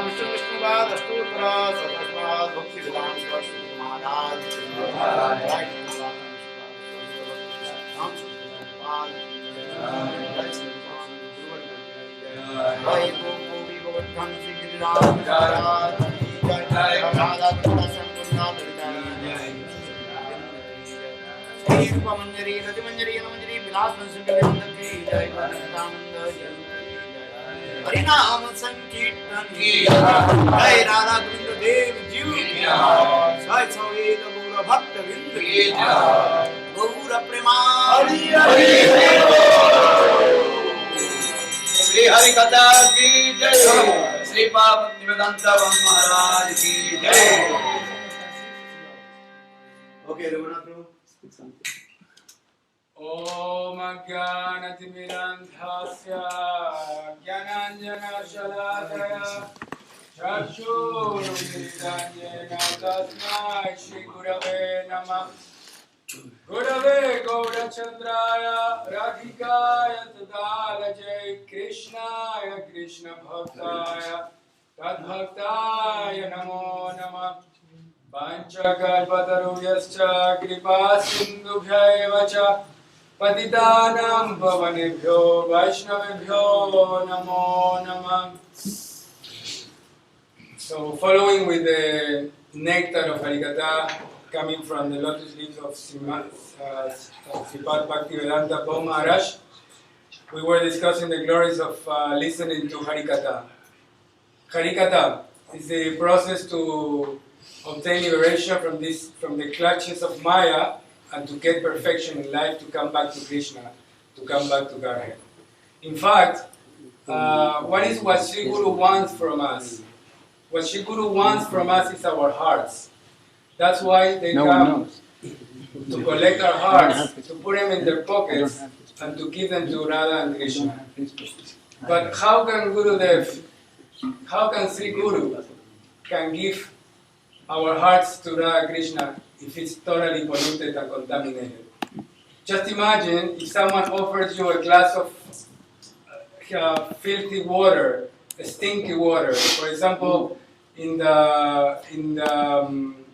Vishnu Vishnuvad Ashtupara Sadasvad Bhakti Vedanta Sri Maharaja Jai Gopi Govardhan Sri Giriraj Maharaj Jai Radha Krishna Sampurna Jai Rupa Manjari Rati Manjari Manjari Vilas Nansukhi Jai Govinda Harinam Sankirtan ki Jai Radha Govinda Dev Ji Jai Saveda Gaura Bhakta Vinda ki Gaura Prema Hari Hari Shri Hari-katha ki Jai Shri Vedanta Maharaj ki Jai. Okay, Vana, speak something. Om Jnana-timirandhasya Jnananjana-shalakaya Chakshurumilitanjena Tasmai Shri Gurave Namah Gurave Gaurachandraya Radhikaya Tadalaje Krishnaya Krishna Bhaktaya Tadbhaktaya Namo Namah Panchakalpatarubhyascha kripa sindhubhyaiva cha patitanam pavanebhyo vaishnavebhyo namo namah. So following with the nectar of Hari-katha coming from the lotus leaves of Srimad Bhaktivedanta Maharaj, we were discussing the glories of listening to Hari-katha. Hari-katha is the process to obtain liberation from the clutches of Maya and to get perfection in life, to come back to Krishna, to come back to Godhead. In fact, what Sri Guru wants from us? What Sri Guru wants from us is our hearts. That's why they come to collect our hearts, to put them in their pockets, and to give them to Radha and Krishna. But how can Sri Guru can give our hearts to Radha Krishna if it's totally polluted and contaminated? Just imagine if someone offers you a glass of filthy water, stinky water. For example, in the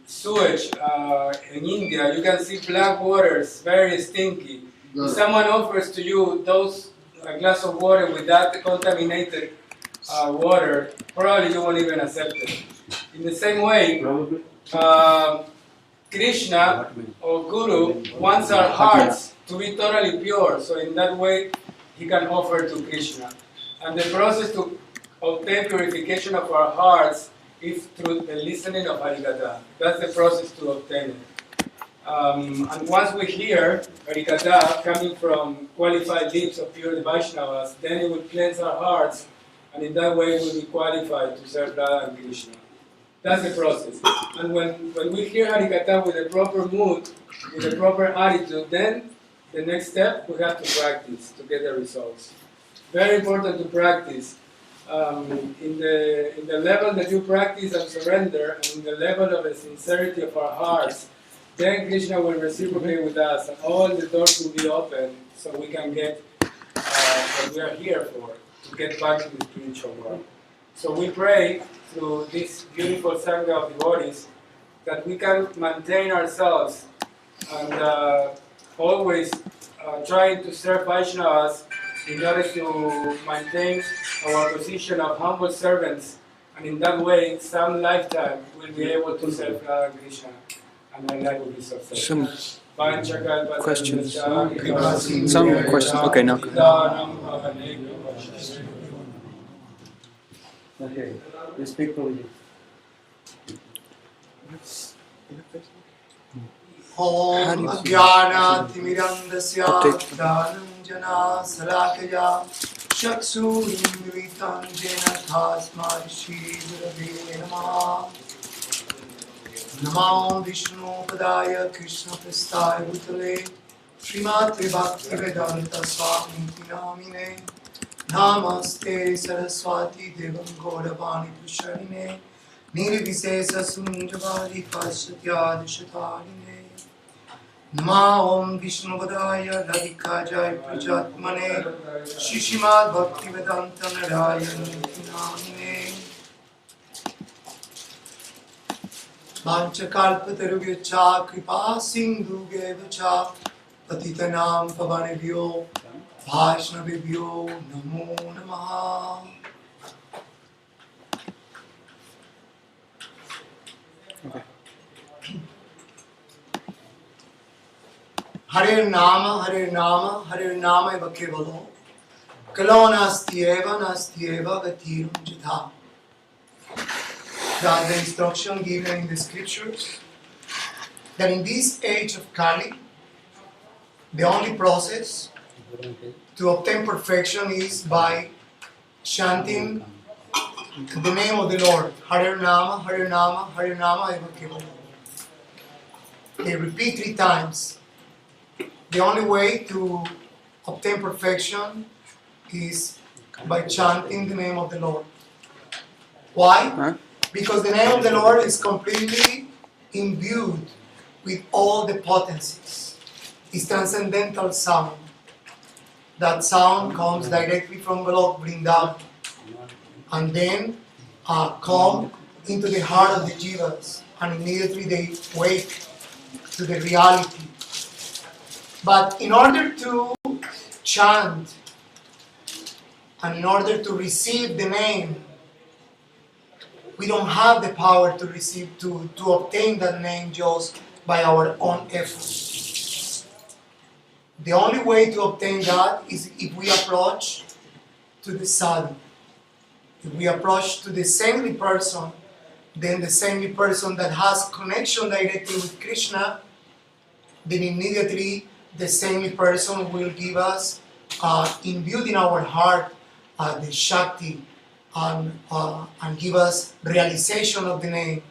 sewage in India, you can see black waters, very stinky. If someone offers to you a glass of water with that contaminated water, probably you won't even accept it. In the same way, Krishna or Guru wants our hearts to be totally pure, so in that way he can offer to Krishna. And the process to obtain purification of our hearts is through the listening of Hari-katha. That's the process to obtain it. And once we hear Hari-katha coming from qualified lips of pure Vaishnavas, then it will cleanse our hearts, and in that way we'll be qualified to serve Radha and Krishna. That's the process. And when we hear Hari-katha with a proper mood, with a proper attitude, then the next step we have to practice to get the results. Very important to practice. In the level that you practice and surrender, and in the level of the sincerity of our hearts, then Krishna will reciprocate with us, and all the doors will be open, so we can get what we are here for, to get back to the spiritual world. So we pray through this beautiful Sangha of devotees that we can maintain ourselves and always trying to serve Vaishnavas in order to maintain our position of humble servants, and in that way, some lifetime we'll be able to serve Radha and Krishna, and our life will be successful. Some questions. Okay, now. Okay, you speak for you. Om Jnana-timirandasya Jnananjana Salakaya Chakshurumilitan Jena Tasmai Shri Gurave Namah. Namo Vishnu Padaya Krishna Prasthaya Bhutale Srimati Bhaktivedanta Swami Namine Namaste Saraswati Devam Gauravani Prasharine Nirvisesa Sunjavari Pasatyadishatarine Nama Om Vishnu Padaya Radhika Jai Prajatmane Shishimad Bhaktivedanta Narayana Namine Vanchakalpatarubhyacha kripa sindhubhyacha patitanam pavanebhyo vaishnavibhyo namo namaha. Hare Nama, Hare Nama, Hare Nama eva kevalo. Kalo nastyeva gatirum jitha. That's the instruction given in the scriptures that in this age of Kali, the only process to obtain perfection is by chanting the name of the Lord. Hare Nama, Hare Nama, Hare Nama eva kevalo. They repeat 3 times. The only way to obtain perfection is by chanting the name of the Lord. Why? Because the name of the Lord is completely imbued with all the potencies. It's transcendental sound. That sound comes directly from Golok Vrindavan and then come into the heart of the jivas, and immediately they wake to the reality. But in order to chant and in order to receive the name, we don't have the power to obtain that name just by our own effort. The only way to obtain that is if we approach to the sadhu. If we approach to the saintly person, then the saintly person that has connection directly with Krishna, then immediately the saintly person will give us, imbued in our heart, the Shakti and give us realization of the name.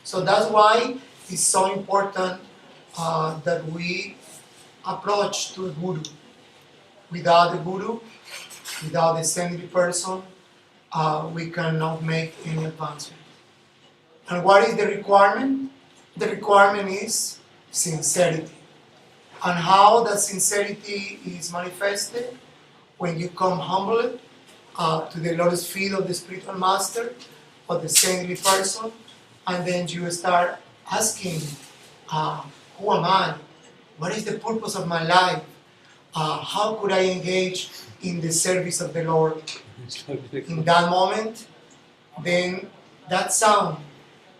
So that's why it's so important that we approach to a Guru. Without the Guru, without the saintly person, we cannot make any advancement. And what is the requirement? The requirement is sincerity. And how that sincerity is manifested? When you come humbly to the lotus feet of the spiritual master or the saintly person, and then you start asking, who am I? What is the purpose of my life? How could I engage in the service of the Lord? In that moment, then that sound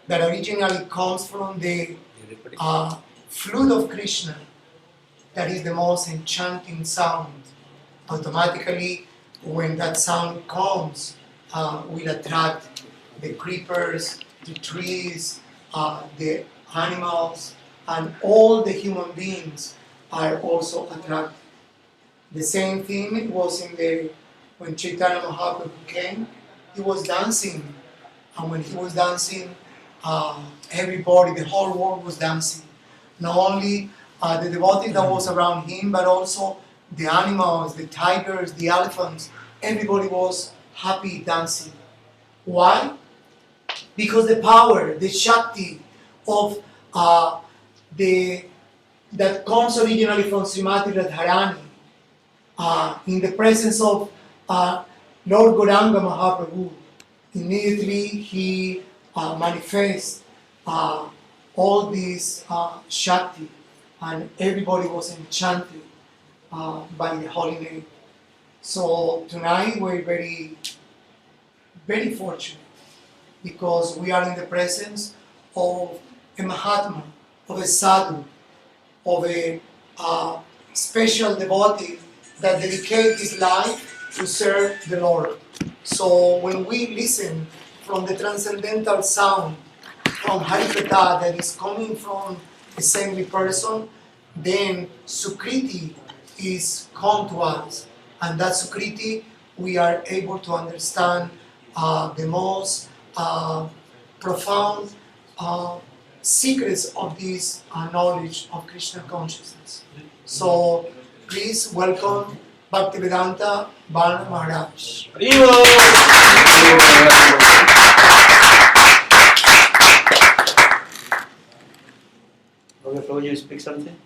that originally comes from the flute of Krishna, that is the most enchanting sound. Automatically, when that sound comes, will attract the creepers, the trees, the animals, and all the human beings are also attracted. The same thing was when Chaitanya Mahaprabhu came, he was dancing, and when he was dancing, everybody, the whole world was dancing. Not only the devotees that was around him, but also the animals, the tigers, the elephants, everybody was happy dancing. Why? Because the power, the Shakti of that comes originally from Srimati Radharani, in the presence of Lord Gauranga Mahaprabhu, immediately he manifests all this Shakti, and everybody was enchanted by the holy name. So tonight we're very, very fortunate because we are in the presence of a Mahatma, of a sadhu, of a special devotee that dedicates his life to serve the Lord. So when we listen from the transcendental sound from Hari-katha that is coming from a saintly person, then Sukriti is come to us. And that Sukriti, we are able to understand the most profound secrets of this knowledge of Krishna consciousness. So please welcome Bhaktivedanta Vana Maharaj. Okay, Prabhu, you speak something?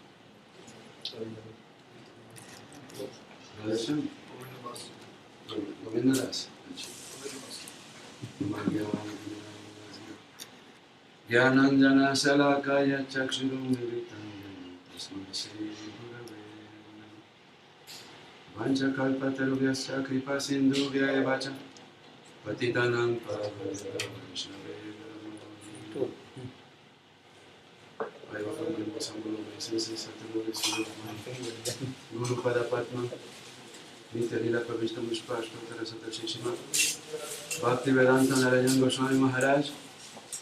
Yanandana Salakaya Chakshurum Tasmai Sri Gurave Vanchakalpatarubhyasya Kripa Sindhubhya Evacha Patitanam Pavanavashnaveya I offer my most humble obeisances at the lotus feet of my Guru Padapatma, Nitya Lila Pravishta Mushpashta Rasata Shishima, Bhakti Vedanta Narayan Goswami Maharaj,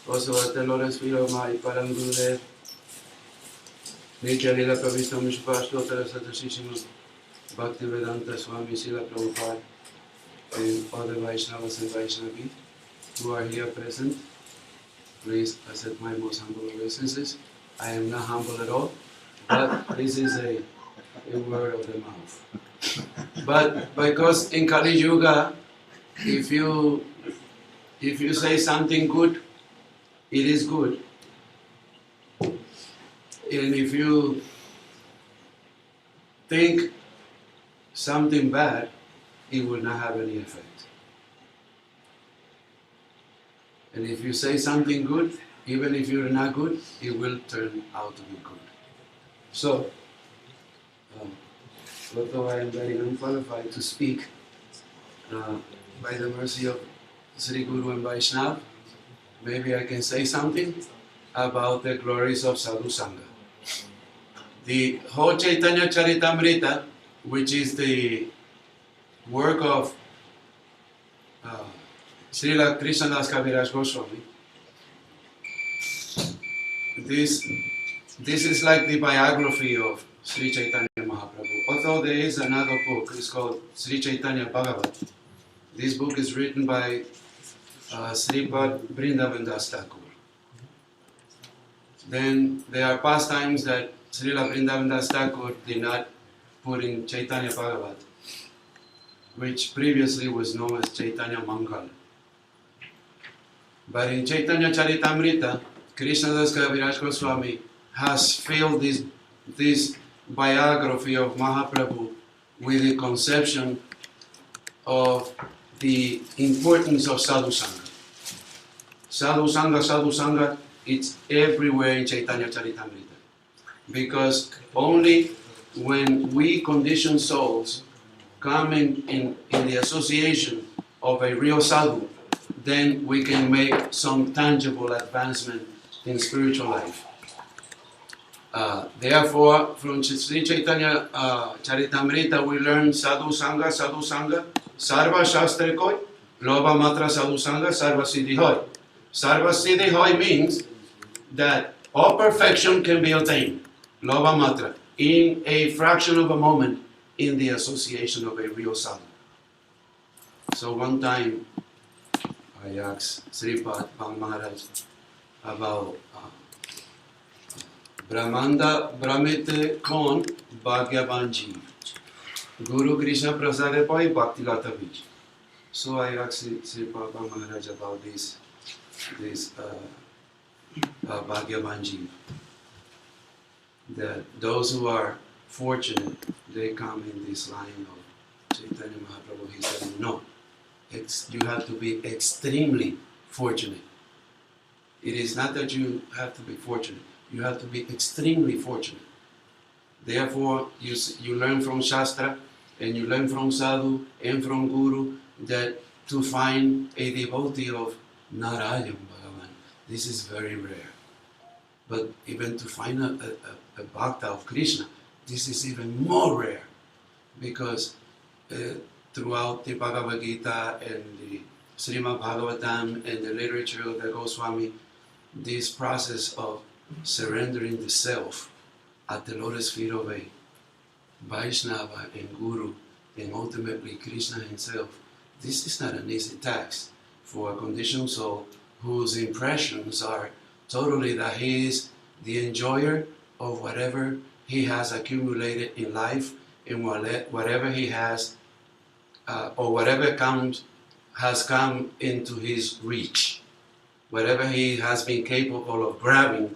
also at the lotus feet of my Param Gurudev, Nitya Lila Pravishta Mushpashta Rasata Shishima, Bhakti Vedanta Swami Srila Prabhupada, and other Vaishnavas and Vaishnavi who are here present. Please accept my most humble obeisances. I am not humble at all, but this is a word of the mouth. But because in Kali Yuga, if you say something good, it is good. And if you think something bad, it will not have any effect. And if you say something good, even if you're not good, it will turn out to be good. So, although I am very unqualified to speak, by the mercy of Sri Guru and Vaishnava, maybe I can say something about the glories of Sadhu Sangha. The whole Chaitanya Charitamrita, which is the work of Srila Krishnadas Kaviraj Goswami, this is like the biography of Sri Chaitanya Mahaprabhu. Although there is another book, it's called Sri Chaitanya Bhagavat. This book is written by Sripad Vrindavan Das Thakur. Then there are pastimes that Srila Vrindavan Das Thakur did not put in Chaitanya Bhagavat, which previously was known as Chaitanya Mangal. But in Chaitanya Charitamrita, Krishnadas Kaviraj Goswami has filled this biography of Mahaprabhu with the conception of the importance of Sadhu Sangha. Sadhu Sangha, it's everywhere in Chaitanya Charitamrita. Because only when we conditioned souls come in the association of a real sadhu, then we can make some tangible advancement in spiritual life. Therefore, from Sri Chaitanya Charitamrita, we learn Sadhu Sangha, Sarva Shastra Koi, Loba Matra Sadhu Sangha, Sarva Siddhi Hoy. Sarva Siddhi Hoy means that all perfection can be attained, Loba Matra, in a fraction of a moment in the association of a real sadhu. So one time, I asked Sripad Maharaj about Brahmanda Brahmite Kon Bhagyavan Jeev. Guru Krishna Prasade Pai Bhakti Lata Vij. So I asked Sripad Maharaj about this Bhagyavan Jeev. That those who are fortunate, they come in this line of Chaitanya Mahaprabhu. He said, no. You have to be extremely fortunate. It is not that you have to be fortunate. You have to be extremely fortunate. Therefore, you learn from Shastra, and you learn from Sadhu, and from Guru, that to find a devotee of Narayan Bhagavan, this is very rare. But even to find a bhakta of Krishna, this is even more rare. Because throughout the Bhagavad Gita and the Srimad Bhagavatam and the literature of the Goswami, this process of surrendering the self at the lotus feet of a Vaishnava and Guru and ultimately Krishna himself, this is not an easy task for a conditioned soul whose impressions are totally that he is the enjoyer of whatever he has accumulated in life and whatever he has or whatever has come into his reach, whatever he has been capable of grabbing,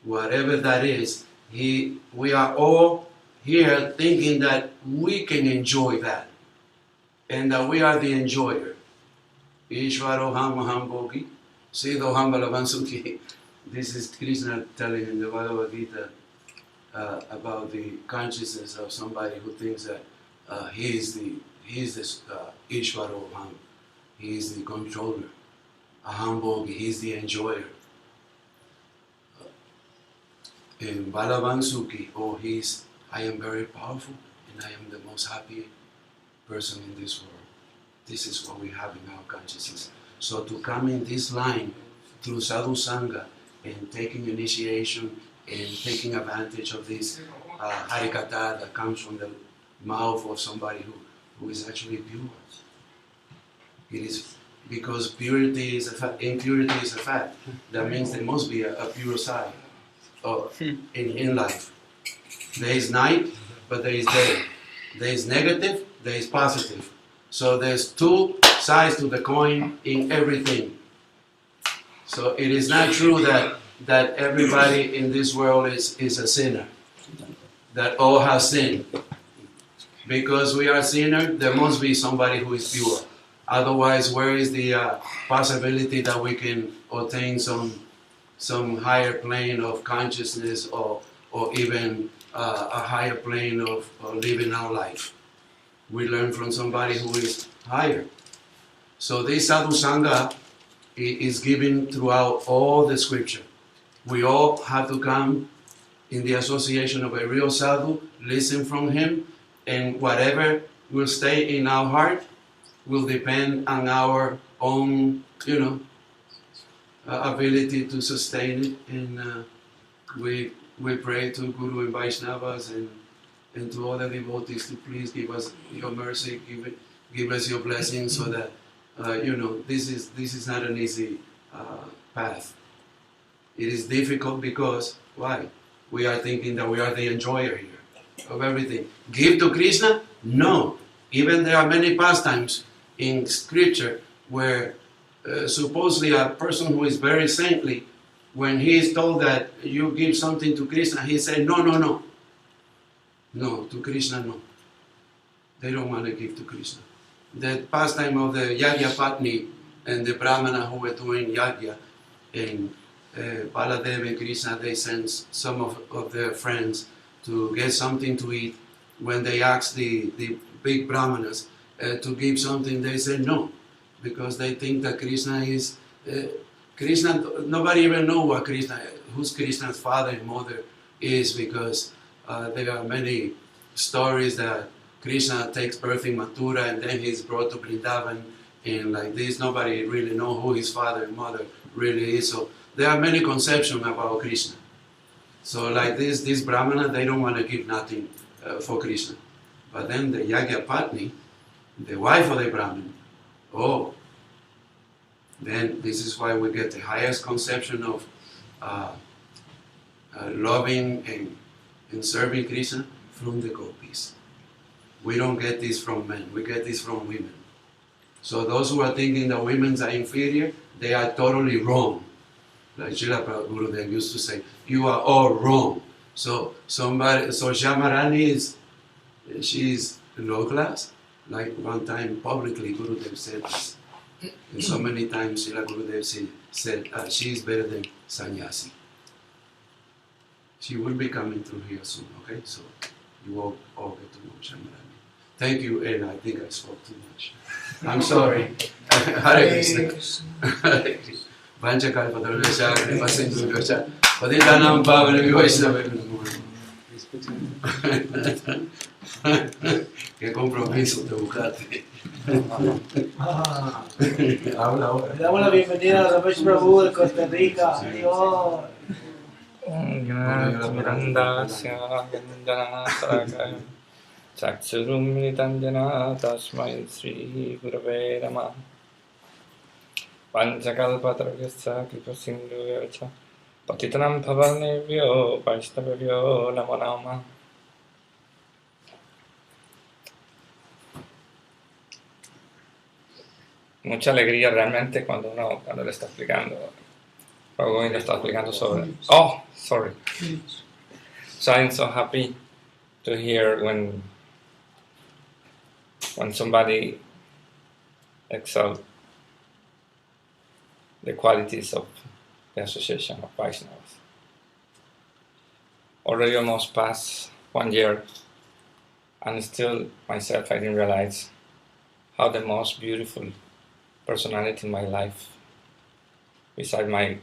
whatever that is, we are all here thinking that we can enjoy that, and that we are the enjoyer. Ishvaro ham maham bhogi, siddho ham balavan sukhi. This is Krishna telling in the Bhagavad Gita about the consciousness of somebody who thinks that he is the Ishvara Aham, he is the controller. Aham Bhogi, he is the enjoyer. In Balavan Sukhi, I am very powerful and I am the most happy person in this world. This is what we have in our consciousness. So to come in this line through Sadhu Sangha and taking initiation and taking advantage of this Hari-katha that comes from the mouth of somebody who is actually pure. It is because purity is a fact, impurity is a fact. That means there must be a pure side in life. There is night, but there is day. There is negative, there is positive. So there's two sides to the coin in everything. So it is not true that everybody in this world is a sinner, that all have sinned. Because we are sinners, there must be somebody who is pure. Otherwise, where is the possibility that we can attain some higher plane of consciousness or even a higher plane of living our life? We learn from somebody who is higher. So this Sadhu Sangha is given throughout all the scripture. We all have to come in the association of a real sadhu, listen from him, and whatever will stay in our heart will depend on our own, ability to sustain it. And we pray to Guru and Vaishnavas and to all the devotees to please give us your mercy, give us your blessing, so that this is not an easy path. It is difficult because why? We are thinking that we are the enjoyer here of everything. Give to Krishna? No. Even there are many pastimes in scripture where supposedly a person who is very saintly, when he is told that you give something to Krishna, he said, no. No, to Krishna, no. They don't want to give to Krishna. The pastime of the Yagya Patni and the Brahmana who were doing Yagya, and Baladev and Krishna, they sent some of their friends to get something to eat. When they asked the big Brahmanas to give something, they said no, because they think that Krishna is... Krishna, nobody even knows what who's Krishna's father and mother is, because there are many stories that Krishna takes birth in Mathura and then he's brought to Vrindavan, and like this, nobody really knows who his father and mother really is. So there are many conceptions about Krishna. So like this Brahmana, they don't want to give nothing for Krishna. But then the Yagya Patni, the wife of the Brahmin, then this is why we get the highest conception of loving and serving Krishna from the gopis. We don't get this from men, we get this from women. So those who are thinking that women are inferior, they are totally wrong. Like Srila Gurudev used to say, you are all wrong. So Shyamarani she's low class. Like one time publicly Gurudev said this. And so many times Srila Gurudev said she is better than sannyasi. She will be coming through here soon, okay? So you all get to know Shyamarani. Thank you, and I think I spoke too much. I'm sorry. Hare Krishna. Hare Krishna. Vancha kalpatarvesha, kripa sindhuvesha, patitanam pavanebhyo vaishnavebhyo namo namaha. Qué compromiso te buscaste. Habla ahora. Le damos la bienvenida a Ramesh Prabhu de Costa Rica. Adiós. Chaksurum nitandana tasmai Sri Gurave Namah. Panchakalpatarvyasya kripasindhuvyacha patitanam pavanebhyo vaishnavebhyo namo namah. Mucha alegría realmente cuando le está explicando. Pablo le está explicando sobre. Oh, sorry. So I'm so happy to hear when somebody exalts the qualities of the Association of Vaishnavas. Already almost past 1 year, and still myself I didn't realize how the most beautiful personality in my life, beside my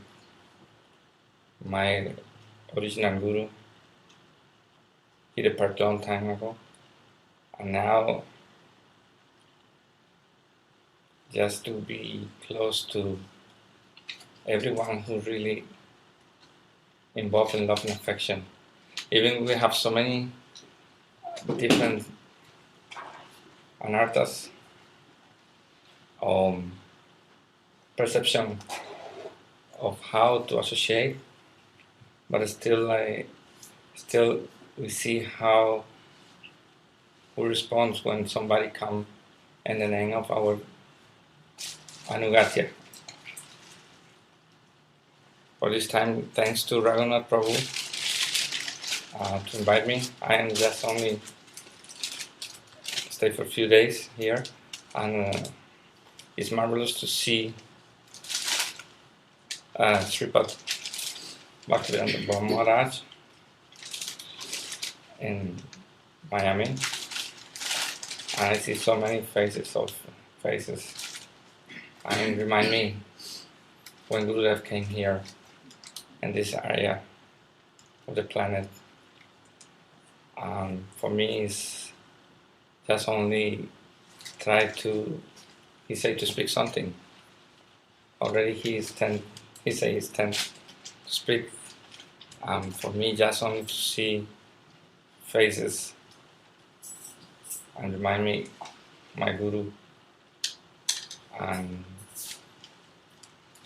original guru, he departed a long time ago, and now just to be close to everyone who really involved in love and affection. Even we have so many different anarthas, perception of how to associate, but still we see how we respond when somebody comes in the name of our Anugatya. For this time, thanks to Raghunath Prabhu to invite me. I am just only stay for a few days here, and it's marvelous to see Srila Bhaktivedanta Maharaja in Miami, and I see so many faces, and it remind me when Gurudev came here in this area of the planet. For me, it's just only try to, he said to speak something. Already he said he's 10 to speak. For me, just only to see faces and remind me my Guru. And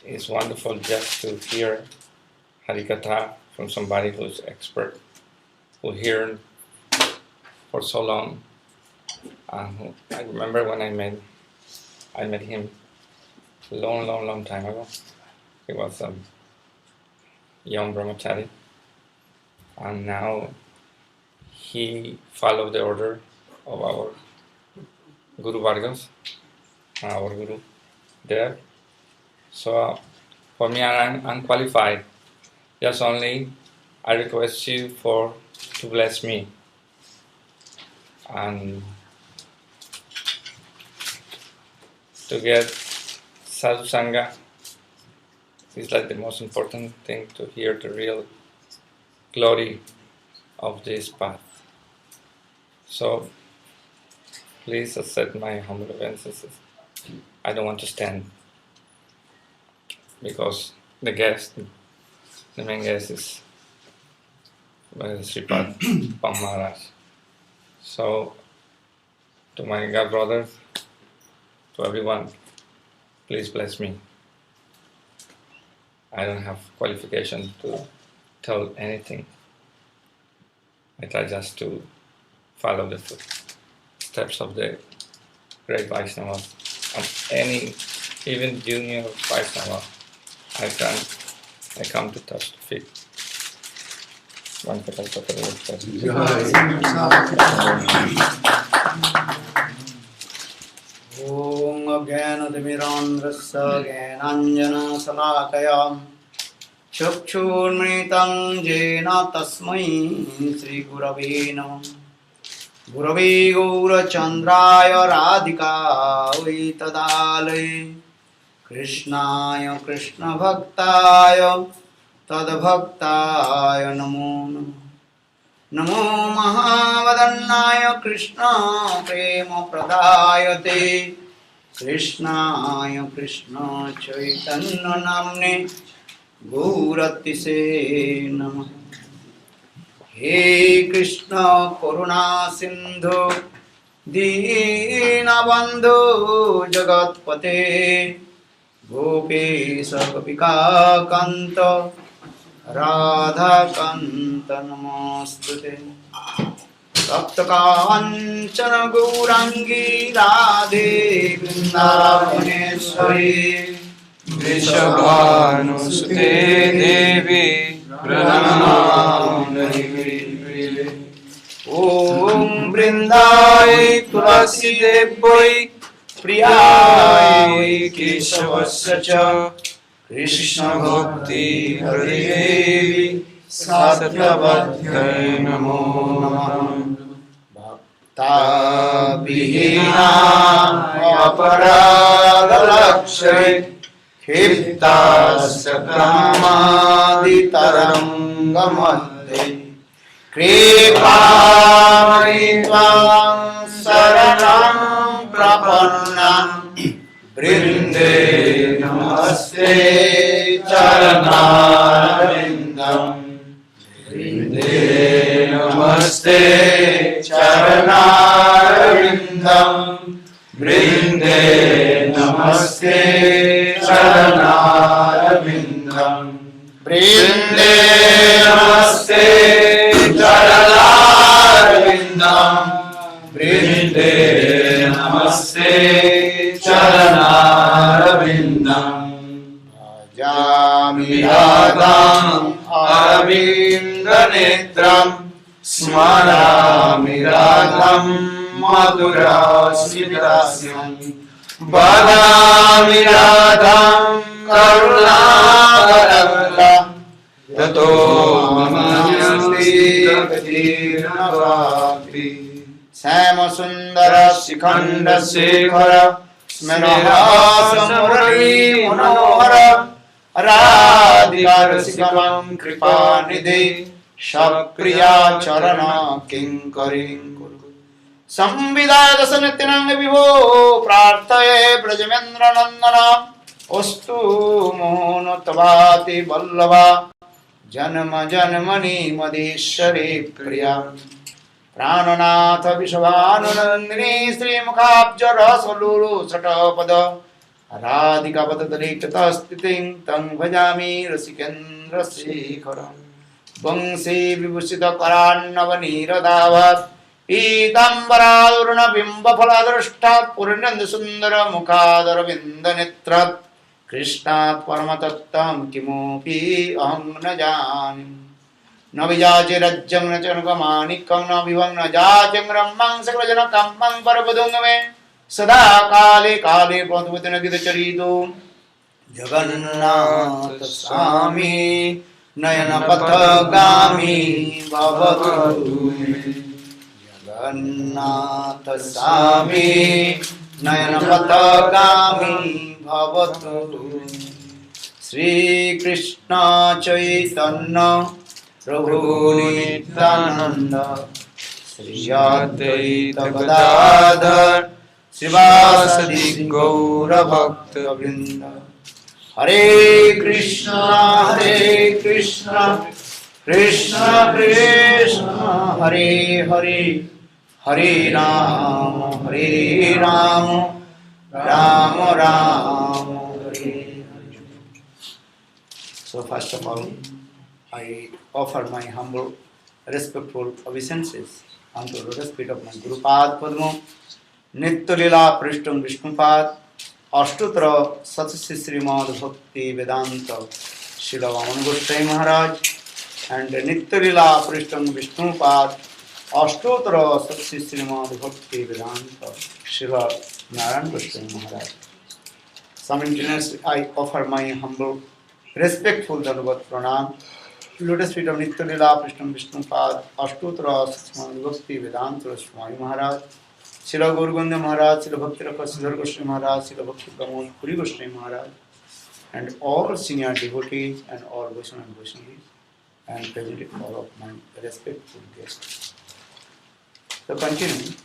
it's wonderful just to hear Hari-katha from somebody who's expert, who heard for so long. I remember when I met him a long time ago. He was a young brahmachari, and now he followed the order of our Guru Vargas, our Guru there. So for me, I'm unqualified. Just only I request you to bless me, and to get sadhu sangha is like the most important thing, to hear the real glory of this path. So please accept my humble obeisances. I don't want to stand because the main guest is Srila Maharaja. So to my God brothers, to everyone, please bless me. I don't have qualification to tell anything. I try just to follow the footsteps of the great Vaishnavas, and any, even junior Vaishnava, I come to touch the feet. Om Jnanatimirandhrasya Jnananjana Salakaya Chakshurmritam Jena Tasmai Sri Gurave Namah. Gurave Gaurachandraya Radhikāvai Tadālaya Krishnāya Krishna Bhaktāya Tadbhaktāya Namo Namah. Namo Mahavadannaya Krishna Prema Pradayate Krishnāya Krishna Chaitanya Namne Gauratise Namah. He Krishna Karuna Sindhu Dīnabandhu Jagatpate Gopesha Gopika Kanta Radha Kanta Namostute. Sapta Kanchana Gaurangi Radhe Vrindavaneshwari Vrishabhanusute Devi Pranamami. Om Vrindai Tulasi Devai Priyai Keshavasya cha Krishna Bhakti Pradevi Satyavadai Namo Namah Bhakta-vihina aparadalakshay Khiptasya Brahmaditarangamadhe Kripamani Tvam Saranam Prapanna Brinde Namaste Charanarvindam Brinde Namaste Charanarvindam Brinde Namaste Charanarvindam Brinde Namaste Charanarvindam Brinde Namaste Charanarvindam Bhajami Radham Aravindanetram Smarami Radham Madhurasmidasyam Badami Radham Karunakaranla Tato Mamanyasti Katirnavati Sama Sundara Sikhanda Sekhara Smeraha Samurari Manohara Radhika Rasikamam Kripanidhi Shakriya Charana Kinkarim Samvidaya Sanityanang Vivo Prarthaye Brajamendra Nandana Ostu Mohonotabati Vallava Janma Janmani Madheshwari Priya Prananath Vishavanunandini Sri Mukhabja Rasaluru Satapada Radhika Patadrikata Stiting Tang Bhajami Rasikendra Sekharam Vangsi Vibhusita Karannavaniradavat Pitambara Bimba Phaladrishtat Purinand Sundara Mukhadara Vindanitrat Krishnat Paramatattam Kimopi Aham Najanim Navijaji Rajjam Najanagamanikam Navivang Najajam Ramang Sakrajana Kammang Parabadungame Sada Kali Kali Pradhuvatina Gita Charitu Jagannath Swami Nayana Pathagami Bhavatu Jagannath Swami Nayana Pathagami Bhavatu Sri Krishna Chaitanya Prabhu Nityananda Sri Advaita Gadadhar Srivasadi Gaura Bhakta Vrinda Hare Krishna Krishna Krishna Hare Hare Hare Rama Rama Rama Hare Hare. So first of all, I offer my humble, respectful obeisances unto the lotus feet of my Guru Pad Padma, Nitya Lila Prishtam Vishnupad, Ashtutra Satsya Srimad Bhakti Vedanta, Srila Vana Goswami Maharaj, and Nitya Lila Prishtam Vishnupad, Ashtutra Satsya Srimad Bhakti Vedanta, Srila Narayan Goswami Maharaj. Simultaneously, I offer my humble, respectful Dandavat Pranam, lotus feet of Nitya Lila Prishtam Vishnupad, Ashtutra Satsya Bhakti Vedanta, Swami Maharaj, Srila Guru Gandhi Maharaj, Srila Bhakti Rakha Siddhar Goswami Maharaj, Srila Bhakti Pramod Puri Goswami Maharaj, and all senior devotees and all Vaishnava and Vaishnavis, and presently all of my respectful guests. So continuing,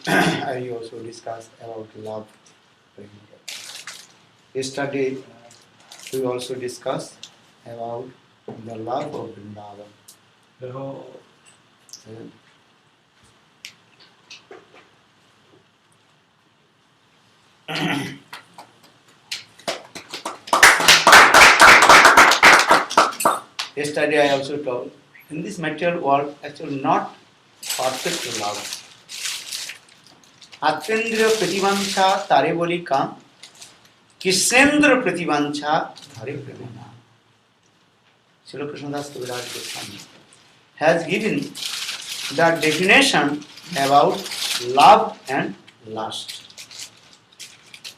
I also discussed about love. Yesterday, we also discussed about the love of Vrindavan. Yesterday I also told, in this material world, actually not perfect love. Atendra Prativancha Tare Boli Kam, Kisendra Prativancha Tare Premana. Srila Krishnadas Kaviraj Goswami has given the definition about love and lust.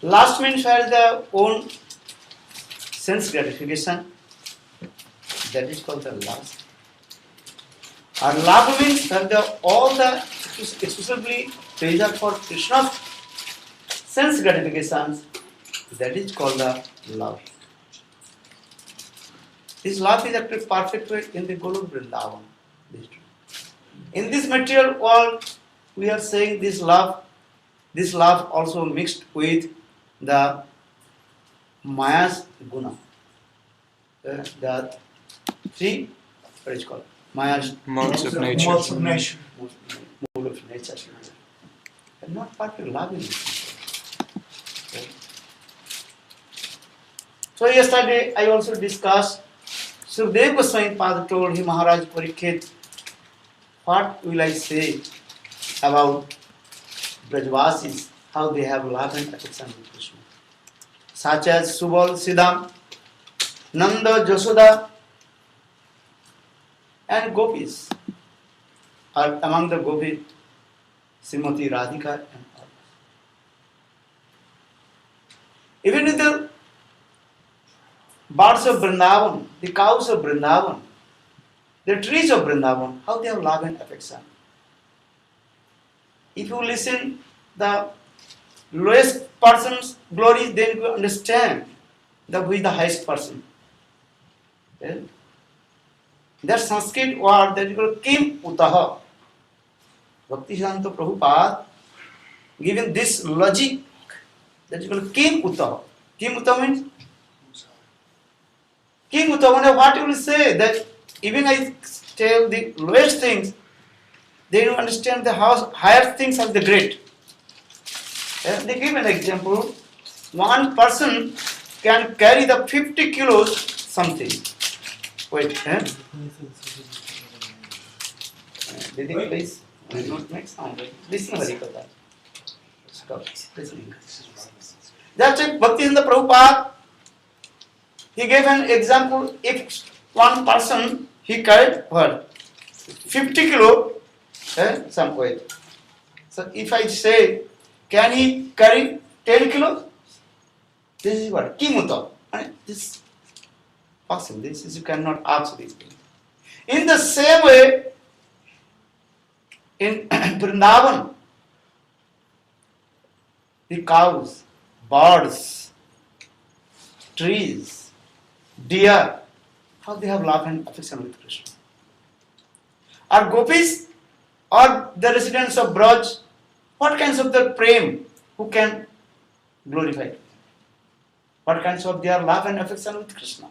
Lust means where the own sense gratification, that is called the lust. Or love means that all the exclusively pleasure for Krishna's sense gratifications, that is called the love. This love is actually perfected in the Golu Vrindavan. In this material world, we are saying this love also mixed with the Maya's guna. The three, what is called? Maya's Modes of nature. Modes of nature. mode of nature. And not perfect love in it. Okay. So yesterday I also discussed, Srila Goswami Pada told him, Maharaj Parikshit, what will I say about Brajvasis, how they have love and affection with Krishna? Such as Subal, Siddham, Nanda, Jasoda, and Gopis. Are among the Gopis, Srimati Radhika and others. Even with the birds of Vrindavan, the cows of Vrindavan, the trees of Vrindavan, how they have love and affection. If you listen the lowest person's glory, then you understand who is the highest person. Okay? That Sanskrit word that is called Kim Utaha. Bhaktisiddhanta Prabhupada given this logic that is called Kim Utaha. Kim Utaha means? Kim Utaha, what you will say that even I tell the lowest things, then you understand the higher things are the great. They give an example. One person can carry the 50 kilos something. Wait, Didi, please. Not make sound. Listen, Hari-katha. Stop listening. That's it. Bhaktisiddhanta Prabhupada, he gave an example. If one person, he carried what? 50 kilo, some weight. So if I say, can he carry 10 kilos? This is what? Kimuta. This possible. This is, you cannot ask these things. In the same way, in Vrindavan, the cows, birds, trees, deer, how they have love and affection with Krishna. Are gopis or the residents of Braj, what kinds of the prem who can glorify? What kinds of their love and affection with Krishna?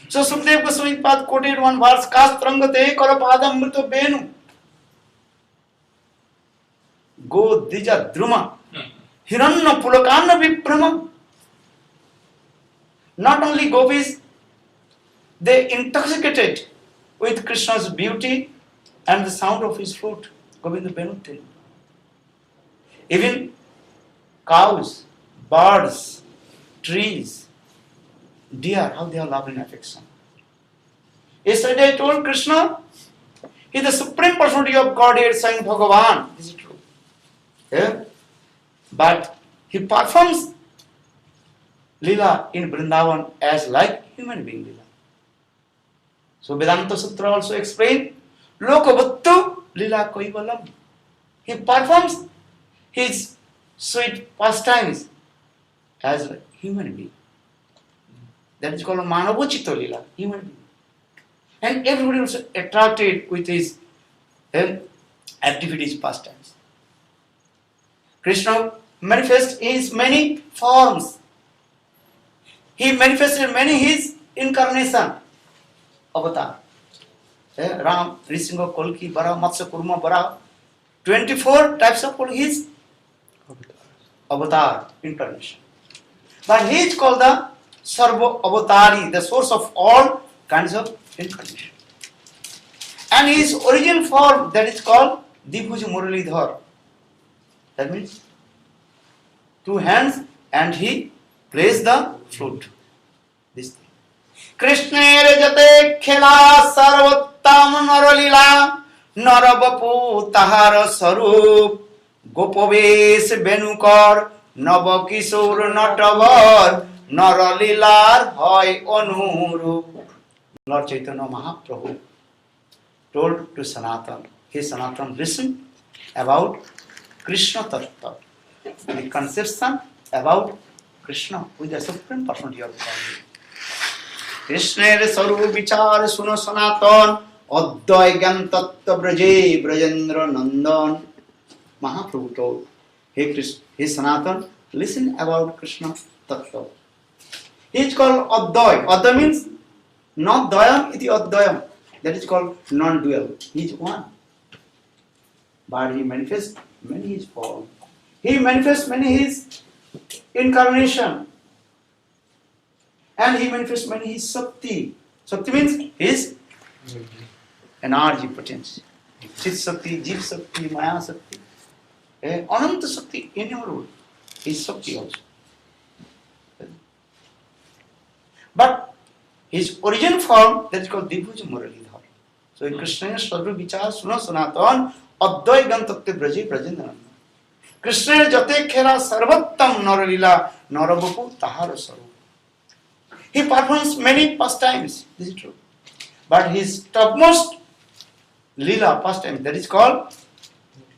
So Sukadeva Goswami Pad quoted one verse, Kastrangate Karapadam Mrito Benu Go Dija Druma Hiranna Pulakana Viprama. Not only gopis, they intoxicated with Krishna's beauty and the sound of his flute. Govinda Benu. Even cows, birds, trees, deer, how they are love and affection. Yesterday I told Krishna, he is the supreme personality of Godhead, saying Bhagavan. This is true. Yeah? But he performs Lila in Vrindavan as like human being Lila. So Vedanta Sutra also explained, Lokavattu Lila Koivalam. He performs his sweet pastimes as a human being. That is called Manavochito Lila, human being. And everybody was attracted with his activities, pastimes. Krishna manifests in his many forms. He manifested many his incarnation, avatar. Ram, Nrisimha, Kalki, Bara, Matsya, Kurma, Bara. 24 types of his avatar, incarnation. But he is called the Sarva Avatari, the source of all kinds of incarnation. And his original form, that is called Dibhuj Muralidhar. That means 2 hands and he plays the flute. This thing. Krishna Rajate Khela Sarvattam Naralila Narabapu Tahara Sarup Gopavesh Benukar Navakishor Natavar নরলীলার হয় অনুরূপ. Lord Chaitanya Mahaprabhu told to Sanatan, hey Sanatan, listen about Krishna Tattva, the conception about Krishna, who is the supreme personality of Godhead. কৃষ্ণের স্বরূপ বিচার শুনো সনাতন, অদ্বয় জ্ঞান তত্ত্ব ব্রজে ব্রজেন্দ্র নন্দন. Mahaprabhu told, hey Sanatan, listen about Krishna Tattva. He is called Advaya. Advaya means not Dayam, iti Advayam. That is called non-dual. He is one. But he manifests many his form. He manifests many his incarnation. And he manifests many his Shakti. Shakti means his energy potency. Chit Shakti, Jeev Shakti, Maya Shakti. Ananta Shakti, innumerable. His Shakti also. But his origin form, that is called Dibhuja Muralidhar. So in Krishna Sadhu Vichar Suna Sanatan Advaya Gantatte Braje Brajendrana. Krishna Jate Khera Sarvattam Naralila Narabapu Tahara Saru. He performs many pastimes, this is true. But his topmost Lila pastime, that is called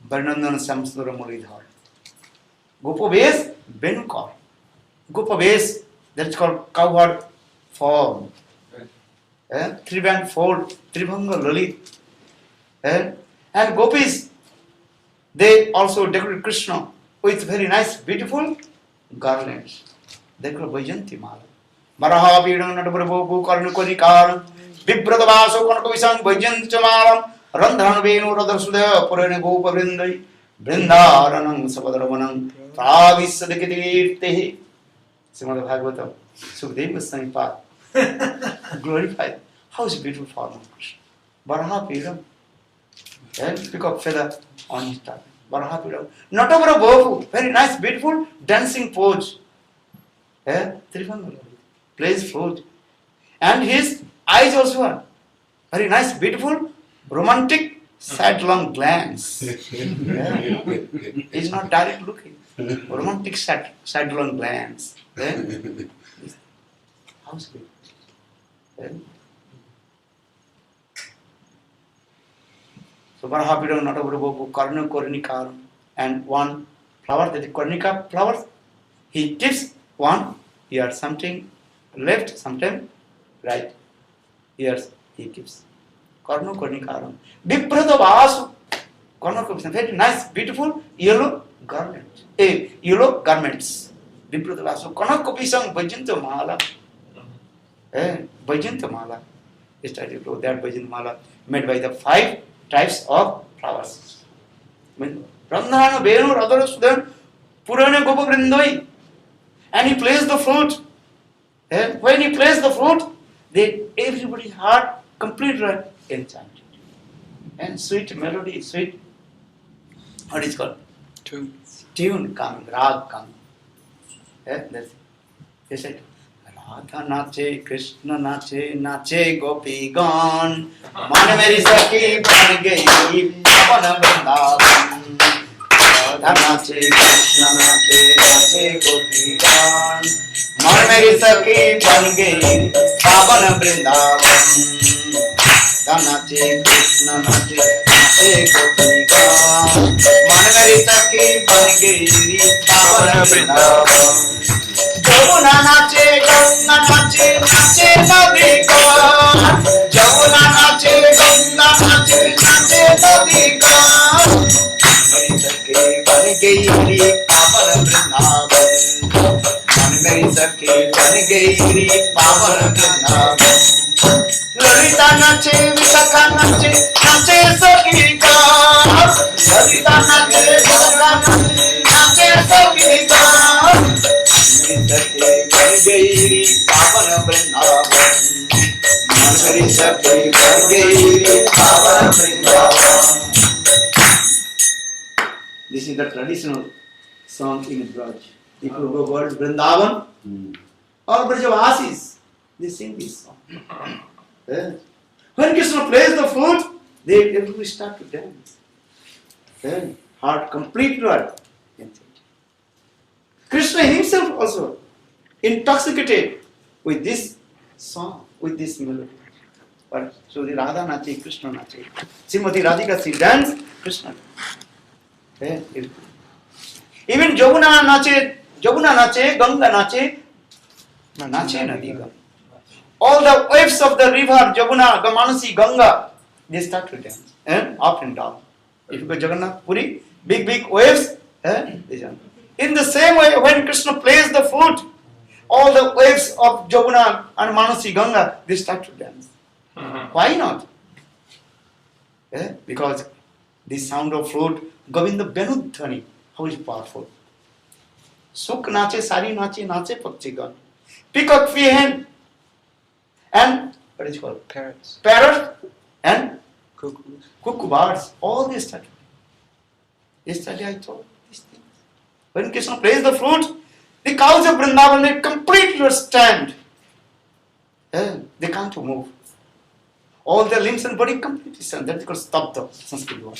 Varnandana Samsudara Muralidhar. Gopaves Benukar. Gopaves, that is called cowherd form. Three-band fold, Tribhanga Lalit. And gopis, they also decorate Krishna with very nice, beautiful garlands. They call Vajanti Mala. Maraha Vidam Natabrabu Karnukorikar, Vibradavaso Konakavisang Vajanti Malam, Randhan Venu Radasuda, Purana Gopa Vrindai, Vrindaranang Sabadaramanang, Pravisadakiti, Simon Bhagavatam, Sukadeva Sanipat. Glorified. How is beautiful form of Krishna? Baraha Pidam. And peacock feather on his top. Baraha Pidam. Not over a bow. Very nice, beautiful dancing pose. Trivanga plays flute. And his eyes also are very nice, beautiful, romantic, sidelong glance. He's not direct looking. Romantic sidelong glance. How's it? So Varahapidam Natabrabu Karna Kornikar, and one flower, that is Kornika flowers, he keeps one ear, something left, something right. Ears he keeps. Karna Kornikaram. Viprada Vasu. Karna Kornikaram. Very nice, beautiful yellow garments. Yellow garments. Viprada Vasu. Karna Kopisam Vajanta Mala. Vajanta Mala. This title of that Vajanta Mala made by the 5 types of flowers. Randhana Venu Radhara Sudan Purana Gopa Vrindai. And he plays the flute. When he plays the flute, everybody's heart completely enchanted. And sweet melody, sweet, what is called? Tune coming, rag coming. That's it. Radha nache, Krishna nache, nache gopi gan. Man meri sakhi ban gayi, pavan vrindavan. Radha nache, Krishna nache, nache gopi gan. Man meri sakhi ban gayi, pavan vrindavan. Radha nache, Krishna nache, nache gopi gan. Man meri sakhi ban gayi, pavan vrindavan. Jamuna nache, Ganga nache, nache nadi ka. Jamuna nache, Ganga nache, nache nadi ka. Meri sakhi ban gayi ri pavan vrindavan. Man meri sakhi ban gayi ri pavan vrindavan. Lalita nache, Visakha nache, nache sakhi ka. Lalita nache, Visakha nache, nache sakhi ka. Pavan Vrindavan. Manmeri sakhi ban gayi pavan Vrindavan. This is the traditional song in Braj. People who go towards Vrindavan or Brajavasis, they sing this song. When Krishna plays the flute, everybody start to dance. Heart complete right. Krishna himself also intoxicated with this song, with this melody. But Sri Radha nache, Krishna nache. Srimati Radhika, she danced, Krishna. Even Jamuna nache, Ganga nache, nache Nadiga. All the waves of the river, Jamuna, Gamanasi, Ganga, they start to dance, up and down. If you go Jagannath Puri, big waves, they jump. In the same way, when Krishna plays the flute, all the waves of Jamuna and Manasi, Ganga, they start to dance. Why not? Because the sound of flute, Govinda Benudhani, how is powerful. Suk nache, sari nache, pakchigan. Peacock hen, and what is it called? Parrots. Parrot and Cuckoos. cuckoo birds, all they started. Yesterday I told these things. When Krishna plays the flute, the cows of Vrindavan, they completely stand. They can't move. All their limbs and body completely stand. That is called stabda, Sanskrit word.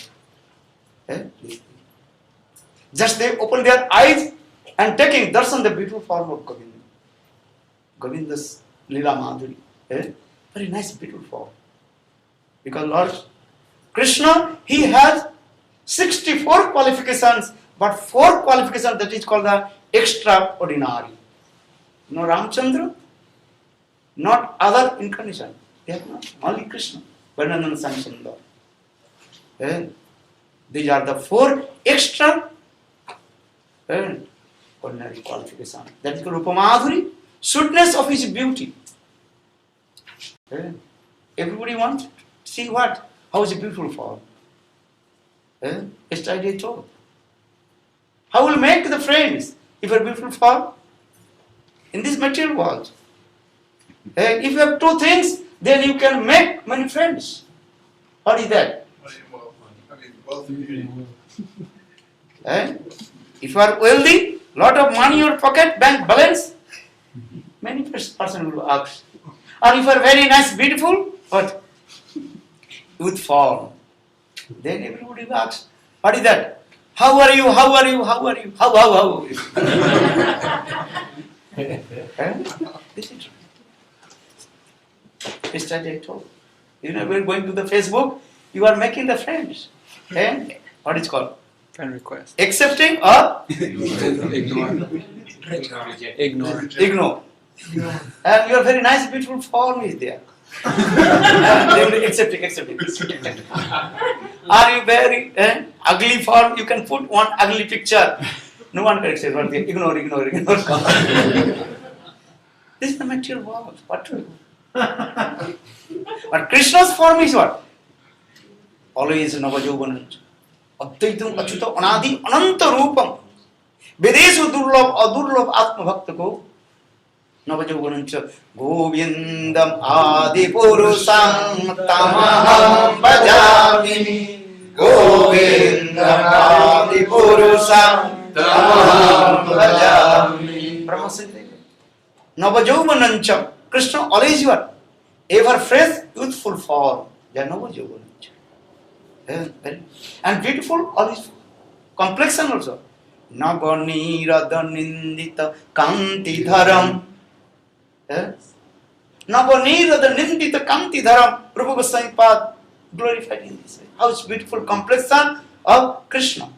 Just they open their eyes and taking darshan the beautiful form of Govinda. Govinda's Lila Madhuri. Very nice, beautiful form. Because Lord Krishna, he has 64 qualifications, but 4 qualifications that is called the extraordinary. No Ramchandra, not other incarnation. They have not. Only Krishna. Varnanana Sansandar. These are the 4 extraordinary qualifications. That is called Rupa Madhuri, sweetness of his beauty. Everybody wants to see what? How is it beautiful form? Yesterday I told. How will make the friends if a beautiful form? In this material world. If you have 2 things, then you can make many friends. What is that? If you are wealthy, lot of money in your pocket, bank balance, many person will ask. Or if you are very nice, beautiful, what? With form. Then everybody will ask, what is that? How are you? How are you? How are you? How are you? This is true. Yesterday I told. You know, when going to the Facebook, you are making the friends. What is called? Friend request. Accepting or Ignore. ignore. And your very nice, beautiful form is there. And they will accepting. Are you very ugly form? You can put one ugly picture. No one can accept. Ignore. This is the material world. What to do? But Krishna's form is what? Always Navajovanant. Advaitam Achyuta Anadi Ananta Rupam. Vedesu Adurlabh Atma Bhaktako. Navajovanancha Govindam Adi Purusam Tamaham Bhajami. Govindam Adi Purusam Tamaham Bhajami. Brahma said Navajovanancha. Krishna always what? Ever fresh, youthful form. They are Navajovanancha. And beautiful always. Complexion also. Naganirada Nindita Kanti Dharam. Naganirada Nindita Kanti Dharam. Prabhu Goswami Pad glorified in this way. How is beautiful complexion of Krishna.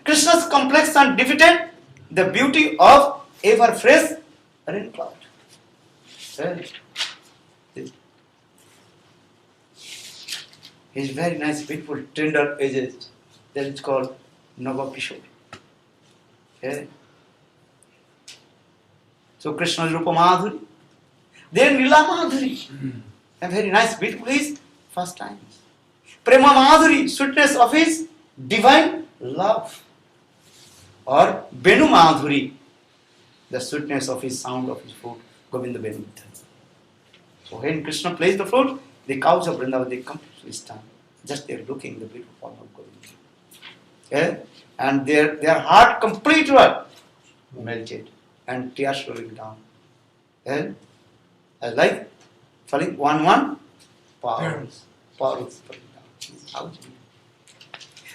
Krishna's complexion defeated the beauty of ever fresh rain cloud. He's very nice, beautiful, tender edges. That is called Navakishore. So Krishna's Rupa Madhuri. Then Lila Madhuri. A very nice, beautiful is first time. Prema Madhuri, sweetness of his divine love. Or Benu Madhuri, the sweetness of his sound of his flute, Govinda Benu. So when Krishna plays the flute, the cows of Vrindavan, they completely stand. Just they are looking the beautiful form of Govinda. And their heart completely melted and tears rolling down. Like falling one, pearls falling down.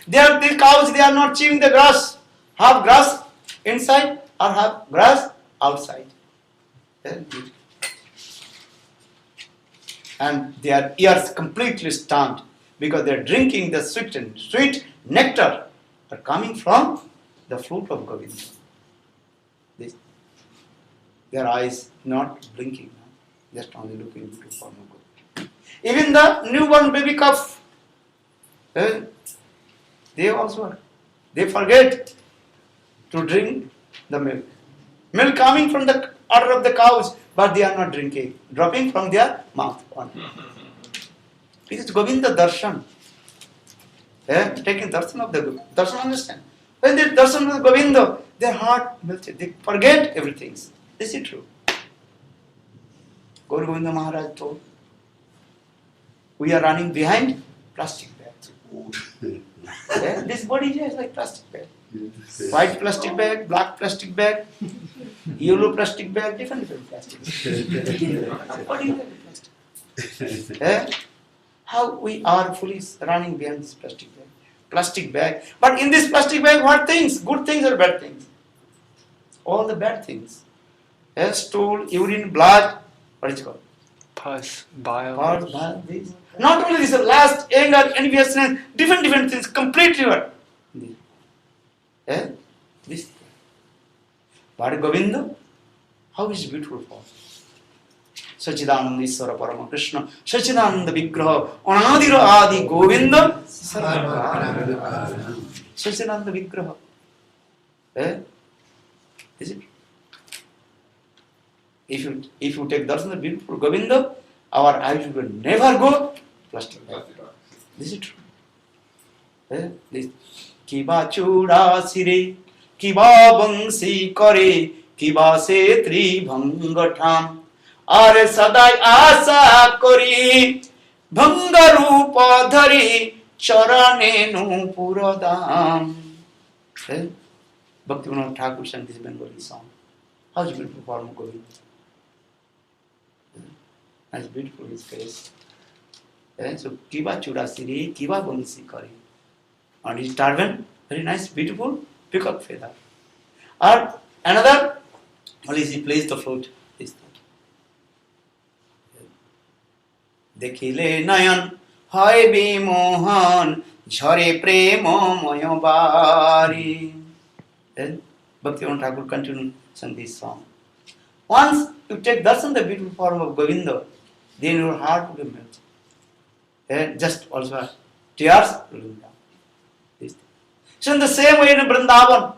The cows, they are not chewing the grass. Half grass inside or half grass outside. And their ears completely stunned because they're drinking the sweet nectar are coming from the fruit of Govinda. Their eyes not blinking, just only looking into the form of Govinda. Even the newborn baby calf, they forget to drink the milk. Milk coming from the udder of the cows, but they are not drinking, dropping from their mouth on. It is Govinda darshan. Taking darshan of the darshan, understand? When they darshan of Govinda, their heart melted. They forget everything. Is it true? Gaur Govinda Maharaja told, we are running behind plastic bags. This body is like plastic bag. White plastic bag, black plastic bag, yellow plastic bag, different plastic bags. What is that plastic? How we are fully running behind this plastic bag. Plastic bag. But in this plastic bag, what things? Good things or bad things? All the bad things. Stool, urine, blood, what is it called? Pus, bile. Pus, bile, this. Not only this, lust, anger, enviousness, different things, completely what? This. But Govinda, how is beautiful for? Sachidananda Iswara Parama Krishna, Sachidananda Vigraha, Anadira Adi Govinda, Sachidananda Vigraha. Is it? If you take darshan of beautiful Govinda, our eyes will never go plastic bag. This is true. This Kiba chuda sire, kiba bangsi kare, kiba se tri bhangatham, are sadai asa kori, bhangarupa dhari, charane nu puradam. Bhaktivinoda Thakur sang this Bengali song. How is beautiful form of Govinda? As beautiful his face. So kiba chuda sire, kiba bangsi kare. On his turban, very nice, beautiful peacock feather. Or another, only he plays the flute. This thing. Dekhile nayan hoy bimohan jhare premo moyo bari. Then Bhaktivinoda Thakur continued sing this song. Once you take darshan the beautiful form of Govinda, then your heart will be melted. And just also tears will come down. So in the same way in Vrindavan,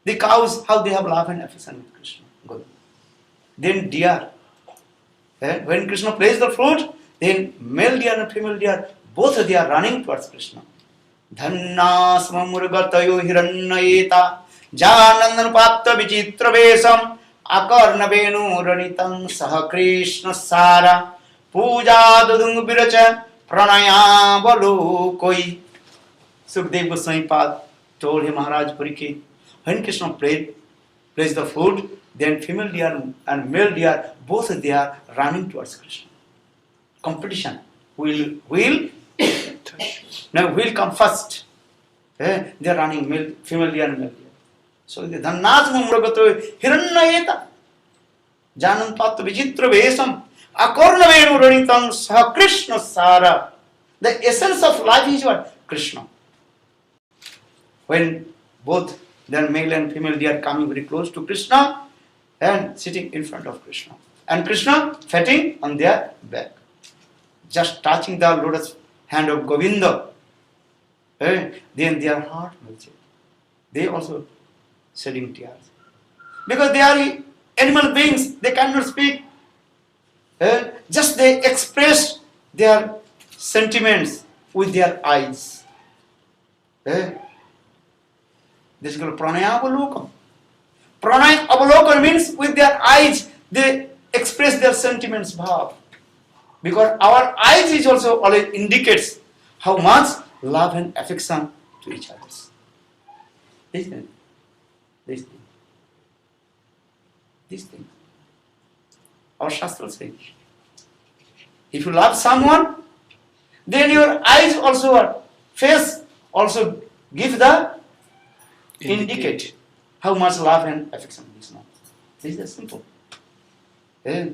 the cows, how they have love and affection with Krishna. Good. Then deer. When Krishna plays the flute, then male deer and female deer, both they are running towards Krishna. Dhanna smamurgatayo hirannayeta janandanupapta vichitra vesam akarna venu ranitam saha Krishna sara puja dudung viracha pranaya balu koi. Sukdev Goswami Pad told him, Maharaj Parikshit, when Krishna plays the flute, then female deer and male deer, both they are running towards Krishna. Competition. Who will come first? They are running female deer and male deer. So the Dhannasma Muragato Hirannayeta Janam Patta Vichitra Vesam Akorna Venu Ranitam Saha Krishna Sara. The essence of life is what? Krishna. When both their male and female, they are coming very close to Krishna and sitting in front of Krishna. And Krishna fatting on their back. Just touching the lotus hand of Govinda. Then their heart melted. They also shedding tears. Because they are animal beings, they cannot speak. Just they express their sentiments with their eyes. This is called pranaya avalokam. Pranaya avalokam means with their eyes they express their sentiments bhav. Because our eyes is also always indicates how much love and affection to each other. This thing. Our Shastra says, if you love someone, then your eyes also, face also give the indicate how much love and affection is not. This is simple. Eh?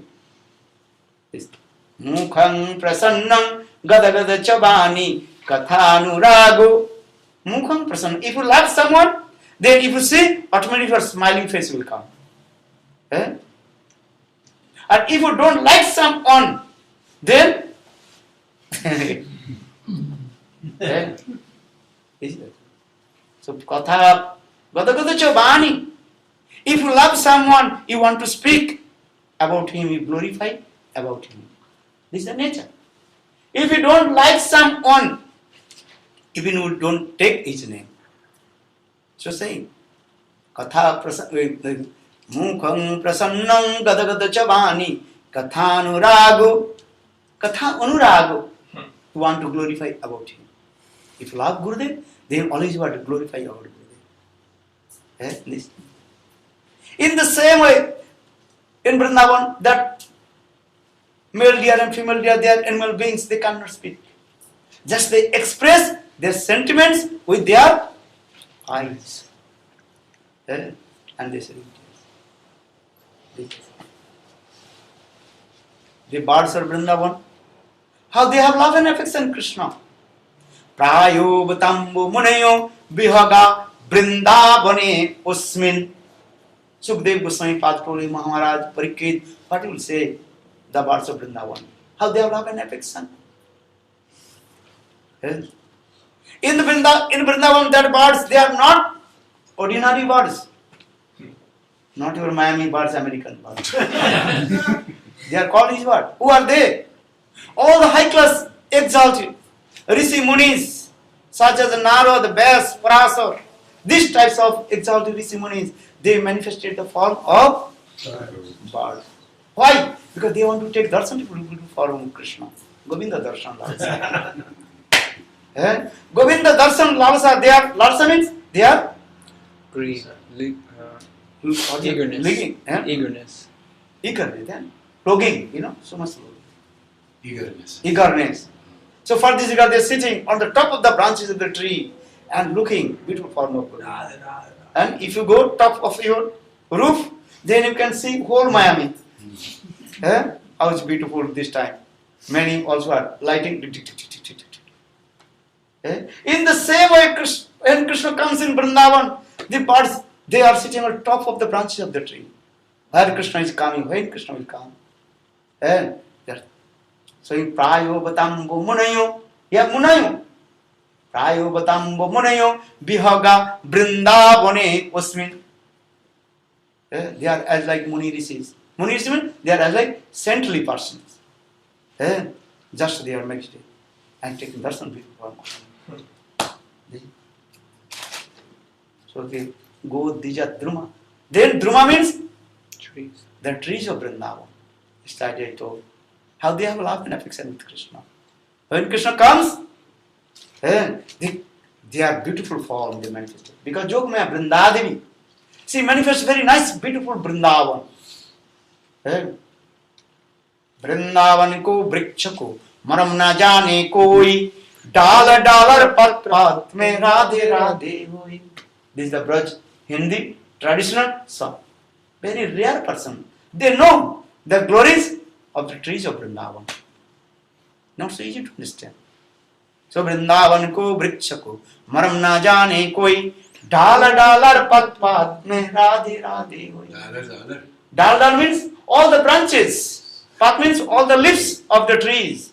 Mukhang prasannam gadagada chabani kathanurago. Mukhang prasannam. If you love someone, then if you see, automatically your smiling face will come. Eh? And if you don't like someone, then eh? Is it? So katha gadagada chabani. If you love someone, you want to speak about him, you glorify about him. This is the nature. If you don't like someone, even you don't take his name. So saying, Katha mukham prasannam gadagada chabani katha anurago. Katha anurago. You want to glorify about him. If you love Gurudev, then always you want to glorify about Gurudev. Eh? This. In the same way, in Vrindavan, that male deer and female deer, they are animal beings, they cannot speak. Just they express their sentiments with their eyes. And they say, the birds of Vrindavan, how they have love and affection Krishna. Prayo batambo munayo bihaga Vrindavane usmin. Sukdev Goswami Padpuri, Maharaja, Parikit, what he will say, the birds of Vrindavan. How they have love and affection. Yes. In Vrindavan, that birds, they are not ordinary birds. Not your Miami birds, American birds. They are called his birds. Who are they? All the high class exalted Rishi Munis, such as Narad, Vyas, Parasar, these types of exalted Rishi Munis, they manifested the form of birds. Why? Because they want to take darshan to follow Krishna. Govinda darshan lalsa. Govinda darshan lalsa, they are, lalsa means they are Greed. eagerness. Eagerness. Eagerness, longing, so much Eagerness. So for this regard, they are sitting on the top of the branches of the tree and looking beautiful form of Govinda. And if you go top of your roof, then you can see whole Miami. How it's beautiful this time. Many also are lighting. In the same way, when Krishna comes in Vrindavan, the birds, they are sitting on top of the branches of the tree. Where Krishna is coming, when Krishna will come. So in Prayo Batambo Munayo, Munayo. Prayo Batambo Munayo, Bihaga Vrindavane Usmin. They are as like Muni Rishis. Muni Rishis means they are as like saintly persons. Just they are meditating and taking darshan before. So they go Dija Druma. Then Druma means Trees. the trees of Vrindavan. Started to how they have love and affection with Krishna. When Krishna comes, they are beautiful form they manifest. Because Jogmaya Vrindadevi, she manifests very nice, beautiful Vrindavan. Vrindavan ko vriksha ko maram na jane koi dalar pat pat mein radhe radhe hoi. This is the Braj Hindi traditional song. Very rare person. They know the glories of the trees of Vrindavan. Not so easy to understand. So Vrindavan ko vriksha ko maram na jane koi dalar pat pat mein radhe radhe hoi. Dal means all the branches. Pat means all the leaves of the trees.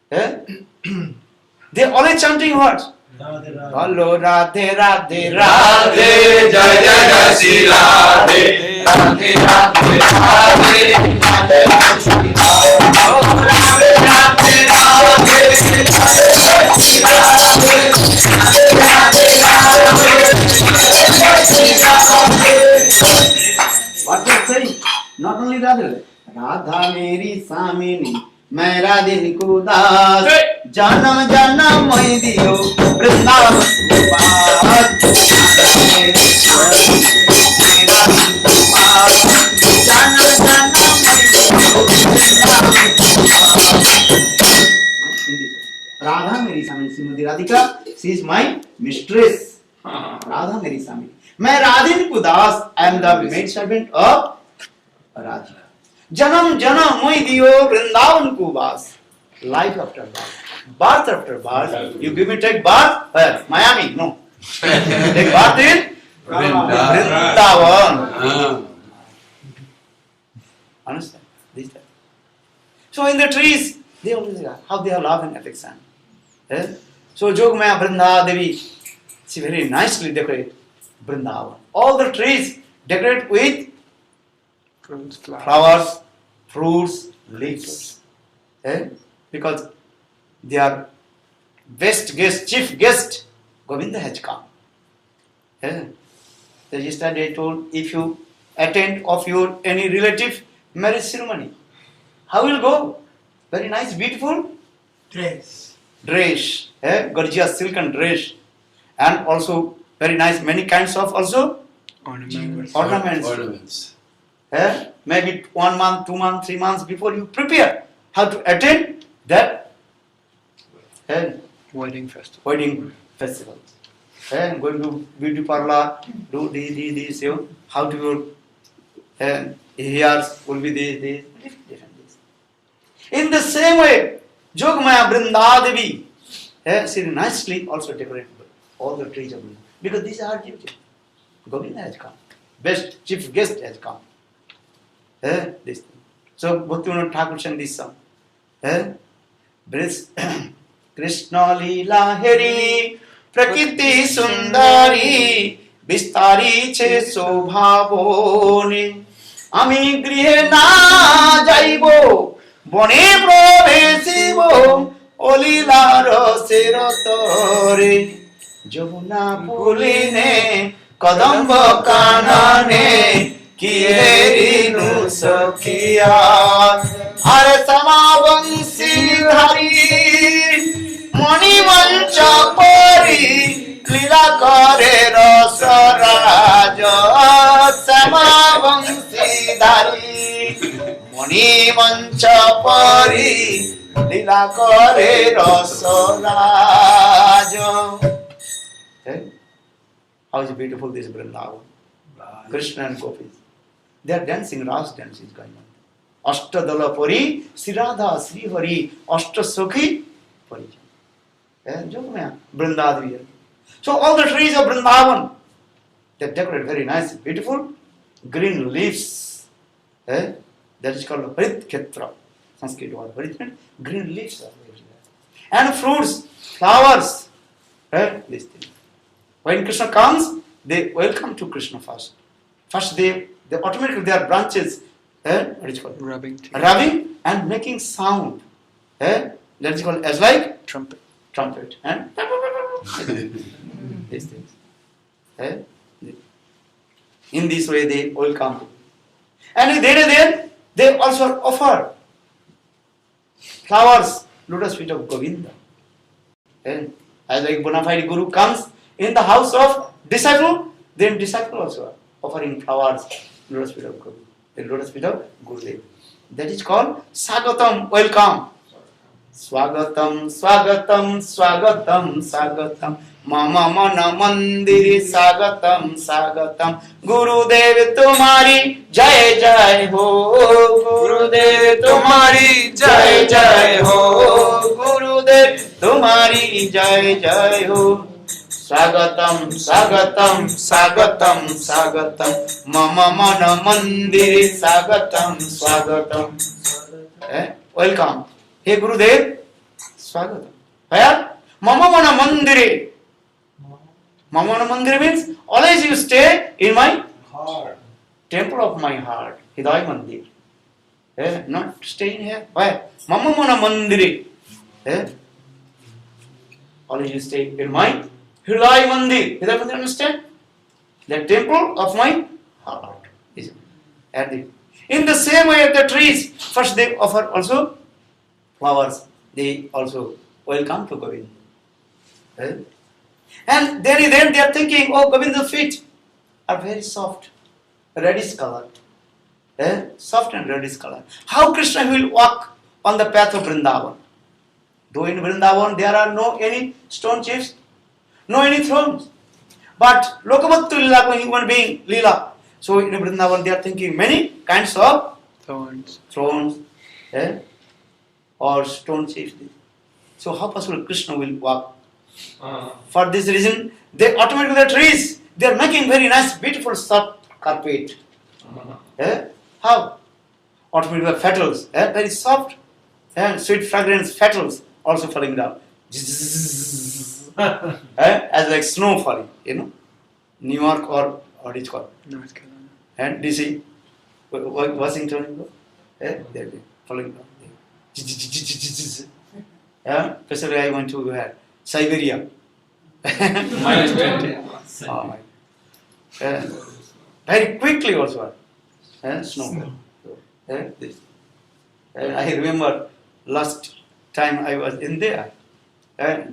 They are always chanting what? Hello Radhe Radhe Radhe Jai Jai Shri Radhe Radhe Radhe Radhe Radhe Shri Radhe Radhe Radhe Shri Radhe. What they are saying? Not only Radha, Radha Meri Samini, मैं राधे को दास जन्म जन्म मैं दियो वृंदावन राधा मेरी स्वामी Shrimati Radhika she is my mistress Radha मेरी स्वामी मैं राधिन को दास I am the maid servant of Radhika Janam janam moi diyo Vrindavan ko vas. Life after life. Birth after birth. You give me take birth? Where? Miami? No. Take birth in Vrindavan. Understand? This type. So in the trees, they always how they have love and affection. So Jogmaya Vrinda Devi, she very nicely decorate Vrindavan. All the trees decorate with Fruits, flowers, fruits, leaves. Because their best guest, chief guest, Govinda has come. So yesterday I told, if you attend of your any relative marriage ceremony, how will go? Very nice, beautiful Dress. dress, gorgeous silken dress, and also very nice, many kinds of also ornaments. ornaments. Maybe 1 month, 2 months, 3 months before you prepare how to attend that Wedding festival. wedding festival. Going to beauty parlor, do this, how to your hairs will be this, different. In the same way, Jogmaya Vrinda Devi, she nicely also decorated all the trees of Vrinda. Because these are her duty. Govinda has come. Best chief guest has come. This thing. So Bhaktivinoda Thakur sang this song. Krishna Leela Hari Prakriti Sundari Bistari Che Sobhavone Ami Grihe Na Jaibo Bone Provesibo Olila Rosero Tore Jomuna Puline Kadamba Kanane Kirinu Sakhiya Are Samavansi Dhari Mani Mancha Pari Lila Kare Rasa Raja Samavansi Dhari Mani Mancha Pari Lila Kare Rasa Raja. How is beautiful this Vrindavan. Krishna and Gopis. They are dancing, Ras dance is going on. Ashtadala Pari, Sriradha, Sri Hari, Ashtasakhi, Pari. Vrindavan. So all the trees of Vrindavan, they decorate very nice, beautiful, green leaves. That is called Hari-katha. Sanskrit word, green leaves are everywhere. And fruits, flowers. This thing. When Krishna comes, they welcome to Krishna first. First they automatically their branches what is called? Rubbing and making sound. That is called as like trumpet. And these things. In this way they welcome. And then they also offer flowers, lotus feet of Govinda. As like bona fide guru comes in the house of disciple, then disciple also offering flowers, lotus feet of Guru, the lotus feet of Gurudev. That is called Sagatam, welcome. Swagatam, Swagatam, Swagatam, Swagatam. Mama Mana Mandiri Sagatam, Sagatam. Gurudev Tumari Jai Jai Ho. Gurudev Tumari Jai Jai Ho. Gurudev Tumari Jai Jai Ho. Sagatam, Sagatam, Sagatam, Sagatam. Mama Mana Mandiri Sagatam, Swagatam. Welcome. Hey Gurudev, Swagatam. Where? Mama Mana Mandiri. Mama Mana Mandiri means always you stay in my heart. Temple of my heart. Hidai Mandir. Not staying here. Where? Mama Mana Mandiri. Always you stay in my Hridaya Mandir. Hridaya Mandir, understand? The temple of my heart. In the same way the trees, first they offer also flowers. They also welcome to Govinda. And then they are thinking, oh, Govinda's feet are very soft, reddish color. Soft and reddish color. How Krishna will walk on the path of Vrindavan? Though in Vrindavan there are no any stone chiefs, no any thrones. But Lokamattu Lila, human being, Lila. So in Vrindavan they are thinking many kinds of thrones, or stone chiefs. So how possible Krishna will walk? For this reason, they automatically the trees, they are making very nice, beautiful, soft carpet. How? Automatically the petals, very soft, and sweet fragrance petals also falling down. As like snow falling, New York or what is called? North Carolina. And DC, Washington, they're falling down. Especially I went to Siberia. Oh, very quickly also, snow. This. I remember last time I was in there,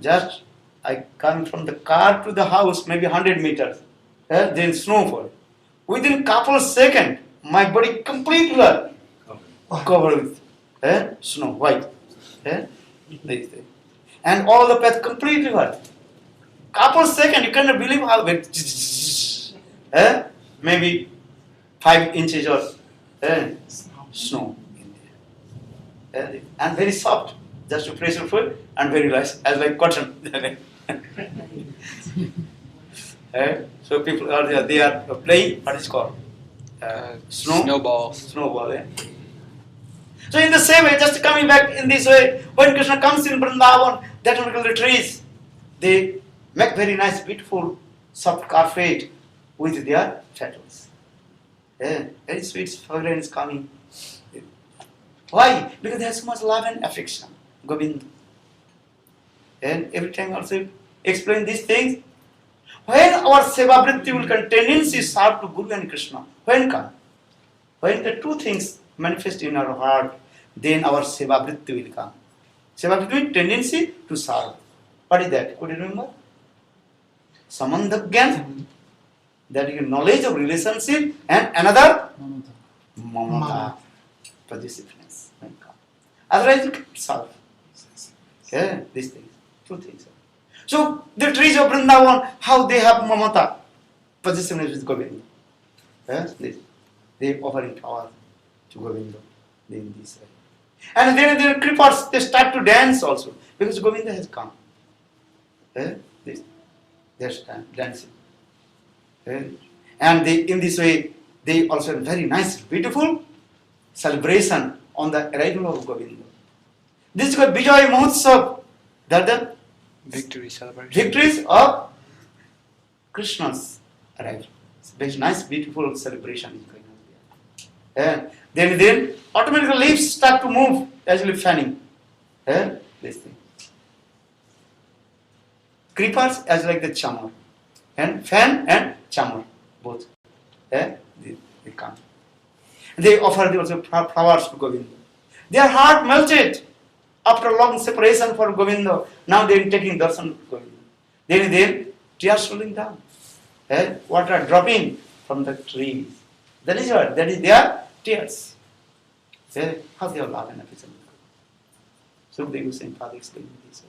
just I come from the car to the house, maybe 100 meters, then snowfall. Within couple of seconds, my body completely covered with snow, white. This thing. And all the path completely white. Couple of seconds, you cannot believe how maybe 5 inches of snow in there. And very soft, just to pressure food, and very nice, as like cotton. So people are there, they are playing, what is called? Snowball. Snowball, So in the same way, just coming back in this way, when Krishna comes in Vrindavan, that will the trees, they make very nice, beautiful, soft carpet with their petals. Very sweet fragrance coming. Why? Because they have so much love and affection, Govinda. And every time also explain these things. When our seva vritti will come, tendency is serve to Guru and Krishna. When come? When the two things manifest in our heart, then our seva vritti will come. Seva vritti means tendency to serve. What is that? Could you remember? Samandha Gyan, that is knowledge of relationship, and another mamata, possessiveness. Otherwise you can't serve. These things, two things. So the trees of Vrindavan, how they have mamata, possessiveness with Govinda. They offering power to Govinda in this way. And then the creepers, they start to dance also, because Govinda has come. They start dancing. And they, in this way, they also have very nice, beautiful celebration on the arrival of Govinda. This is called Vijay Mahotsav. That the Victory celebration. victories of Krishna's arrival. It's very nice, beautiful celebration is going on there. Then automatically leaves start to move, actually fanning. This thing. Creepers as like the chamar. And fan and chamar, both. They come. They offer also flowers to Govinda. Their heart melted after long separation for Govinda. Now they are taking darshan to Govinda. Then tears falling down. Water dropping from the trees. That is what? That is their tears. How they are love and affection. So they will say, Father explain this.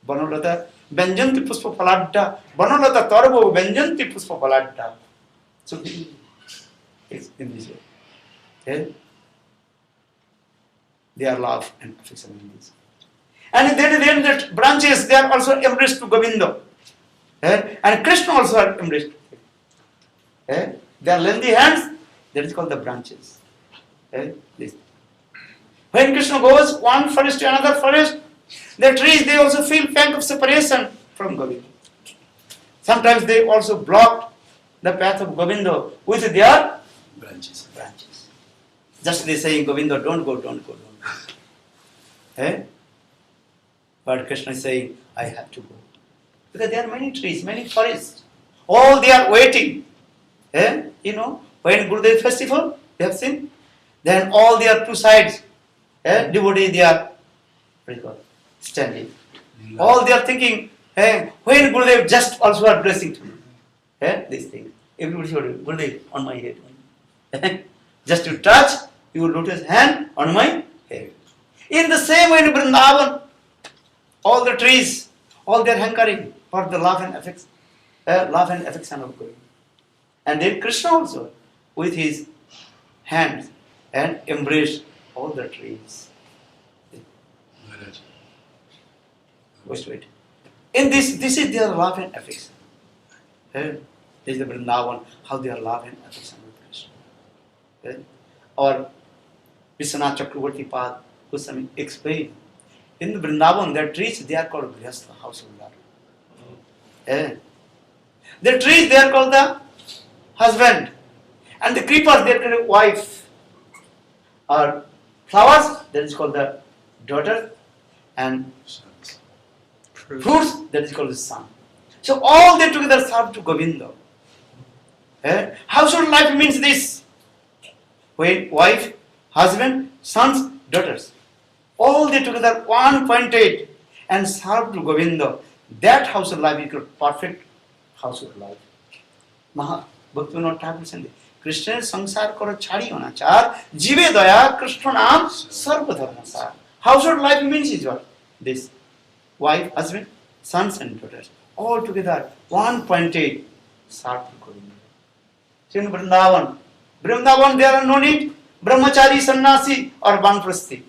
Banolata Benjanti Puspa Paladda. Banolata Torbo Benjanti Puspa Paladda. So it's in this way. Their love and affection in this. And then the branches, they are also embraced to Govinda. And Krishna also are embraced. They are lengthy hands, that is called the branches. This. When Krishna goes one forest to another forest, the trees, they also feel pang of separation from Govinda. Sometimes they also block the path of Govinda with their branches. Just they say, Govinda, don't go. But Krishna is saying, I have to go. Because there are many trees, many forests. All they are waiting. When Gurudev festival, they have seen, then all their two sides, devotees, they are standing. All they are thinking, when Gurudev just also are blessing to me. This thing. Everybody should Gurudev on my head. Just to touch your lotus hand on my head. In the same way in Vrindavan, all the trees, all their hankering for the love and affection of God. And then Krishna also, with his hands, and embrace all the trees. Maharaja. Wait. In this is their love and affection. This is the Vrindavan, how they are love and affection with Krishna. Or Vishwanath Chakravarti Pad Goswami explained. In the Vrindavan, their trees, they are called Grihastha, household love. The trees, they are called the husband. And the creepers, they are called wife. Or flowers, that is called the daughter. And fruits, that is called the son. So all they together serve to Govinda. Household life means this. When wife, husband, sons, daughters, all they together one pointed and serve to Govinda. That household life is called perfect household life. Bhaktivinoda Thakur said, Krishna sansar karo chhadi anachar, jive daya Krishna naam sarva dharma sar. Household life means is what? This. Wife, husband, sons and daughters, all together, one pointed, serve to Govinda. So in Vrindavan, there are no need brahmachari, sannyasi or banprasti.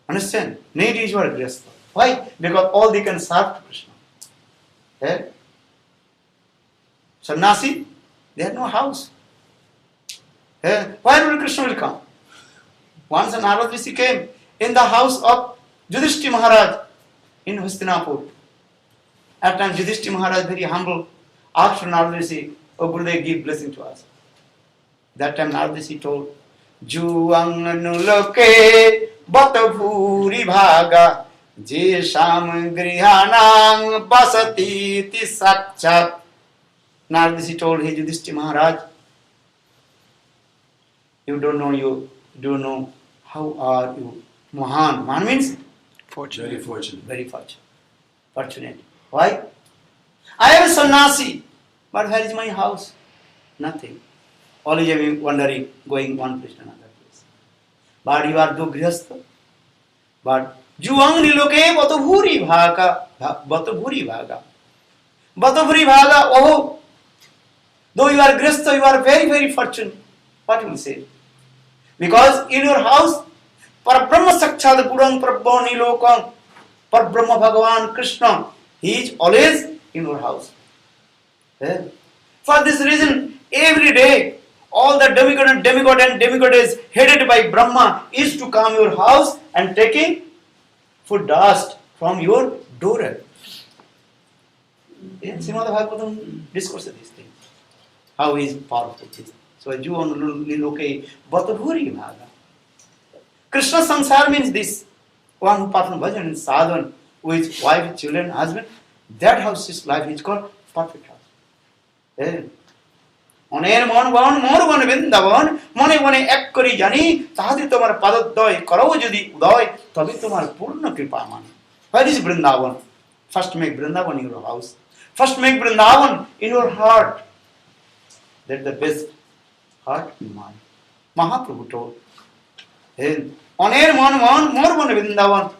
Understand? Need is your grihastha. Why? Because all they can serve to Krishna. Sannyasi, they have no house. Why will Krishna come? Once an Narad Rishi came in the house of Yudhishthira Maharaj in Hastinapur. At times Yudhishthira Maharaj, very humble, asked Narad Rishi, "Oh Gurudev, give blessing to us." That time Narad Rishi told, Juang loke bata bhuri bhaga je sham grihanang basati ti satchat. Narad Rishi told his Yudhishthira Maharaj, you don't know how are you Mahan. Mahan means Fortunate. Very fortunate. very fortunate. Why? I am a sannyasi, but where is my house? Nothing. Always I am wandering, going one place to another place. But you are the grihastha. But juang niloke batobhuri bhaga. Batobhuri bhaga, oh, though you are grihastha, you are very, very fortunate. What will you say? Because in your house, Parabrahma Sakshad Gurang Prabhu Nilokam, Parabrahma Bhagavan Krishna, he is always in your house. For this reason, every day, all the demigod and demigoddess headed by Brahma is to come your house and taking food dust from your door. In Srimad Bhagavatam discusses these things. How is powerful this. So Juan Liloke Batavuri Bhaga. Krishna Sansar means this. One who performs bhajan and sadhan with wife, children, husband, that house is life is called perfect house. Oner mon bon mor bon Vrindavan, mone mone ek kori jani, tahadi tomar padoddhay karao jodi uday, tabi tomar purna kripa mani. Where is Vrindavan? First make Vrindavan in your house. First make Vrindavan in your heart. That's the best heart in mind. Mahaprabhu told. Oner mon mor bon Vrindavan.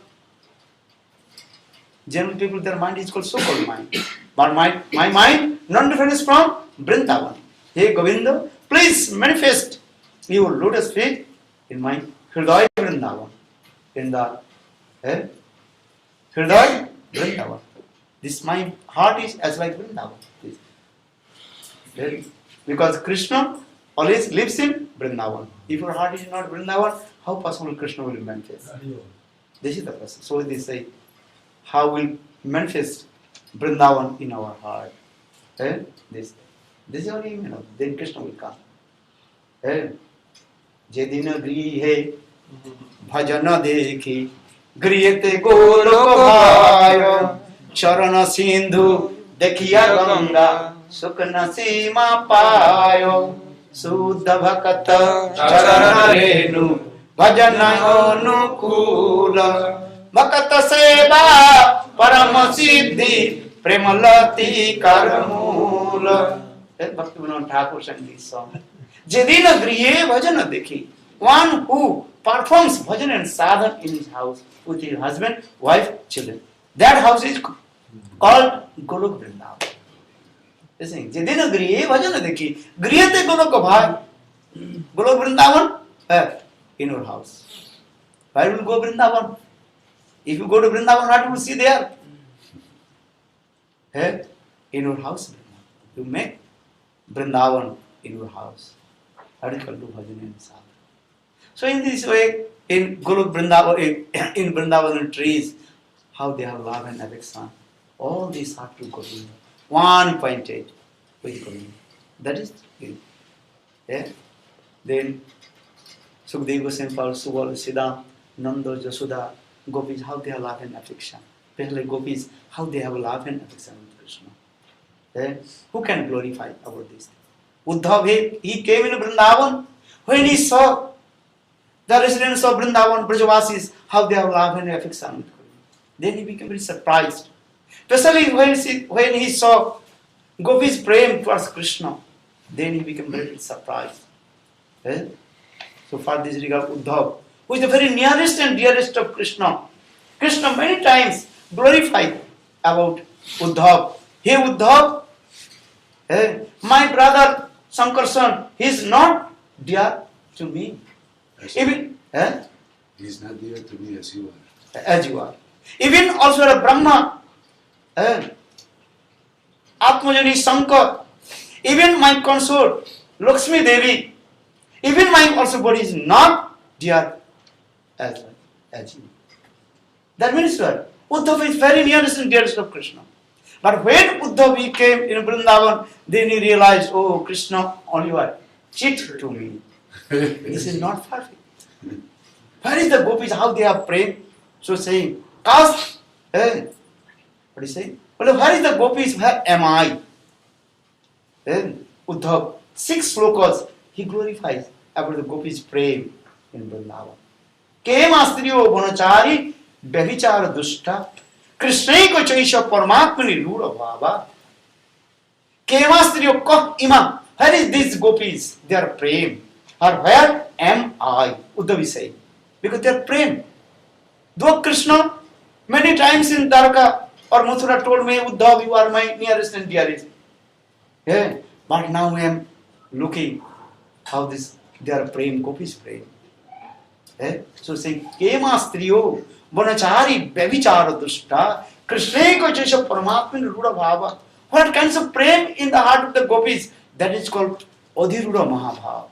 General people, their mind is called so-called mind. But my mind, not different from Vrindavan. Hey Govinda, please manifest your lotus feet in my Hridaya Vrindavan. In the Hridaya Vrindavan. This my heart is as like Vrindavan. Because Krishna always lives in Vrindavan. If your heart is not Vrindavan, how possible Krishna will manifest? This is the question. So they say, how will manifest Vrindavan in our heart? This is only, then Krishna will come. Jedina grihe bhajana dekhi griyate golok bhayo charana sindhu dekhiya ganga sukna sima payo suddha bhakata charana renu bhajana anukula bhakata seva parama siddhi premalati karamula. Bhaktivinoda Thakur sang this song. Jedina grihe bhajana dekhi. One who performs bhajan and sadhan in his house with his husband, wife, children. That house is called Golok Vrindavan. Jedina grihe bhajana dekhi. Grihate Golok bhai. Golok Vrindavan, in your house. Why will you go Vrindavan? If you go to Vrindavan, what you will see there? In your house. You make Vrindavan in your house. That is called bhajan and sadhana. So in this way, in Guru Vrindavan, in Vrindavan trees, how they have love and affection. All these are to Govinda. One pointed with Govinda. That is it. Yeah? Then Sukadeva Goswami follows Subal, Siddha, Nanda, Jasoda, Gopis, how they have love and affection. Especially Gopis, how they have love and affection with Krishna. Yeah? Who can glorify about this? Uddhav, he came in Vrindavan. When he saw the residents of Vrindavan, Brajavasis, how they have love and affection with Krishna, then he became very surprised. Especially when he saw Gopis praying towards Krishna, then he became very surprised. Eh? So for this regard, Uddhav, who is the very nearest and dearest of Krishna, Krishna many times glorified about Uddhav. Hey Uddhav, my brother Sankarsan, he is not dear to me. Even He is not dear to me as you are. As you are. Even also a Brahma, Atmajani Shankar, even my consort, Lakshmi Devi, even my also body is not dear as you. That means what? Uddhav is very nearest and dearest of Krishna. But when Uddhav he came in Vrindavan, then he realized, oh Krishna, only what? Cheat to me. This is not perfect. Where is the gopis? How they are praying? So saying, cast. What do you say? Well, where is the gopis? Where am I? Then Uddhav, 6 slokas, he glorifies about the gopis praying in Vrindavan. Kemastriyo vanachari bhavichara dushta Krishneko chaisha paramatmani rura bhava. Kemastriyo kah ima. Where is these gopis? They are praying. Or where am I? Uddhav is saying. Because they are praying. Though Krishna many times in Dwarka or Mathura told me, Uddhav, you are my nearest and dearest. Yeah. But now I am looking how they are praying, gopis praying. Yeah. So saying, Kema striyo vanachari bhavichara dushta Krishneko chaisha paramatmani rudha bhava. What kinds of praying in the heart of the gopis? That is called adhiruda mahabhava.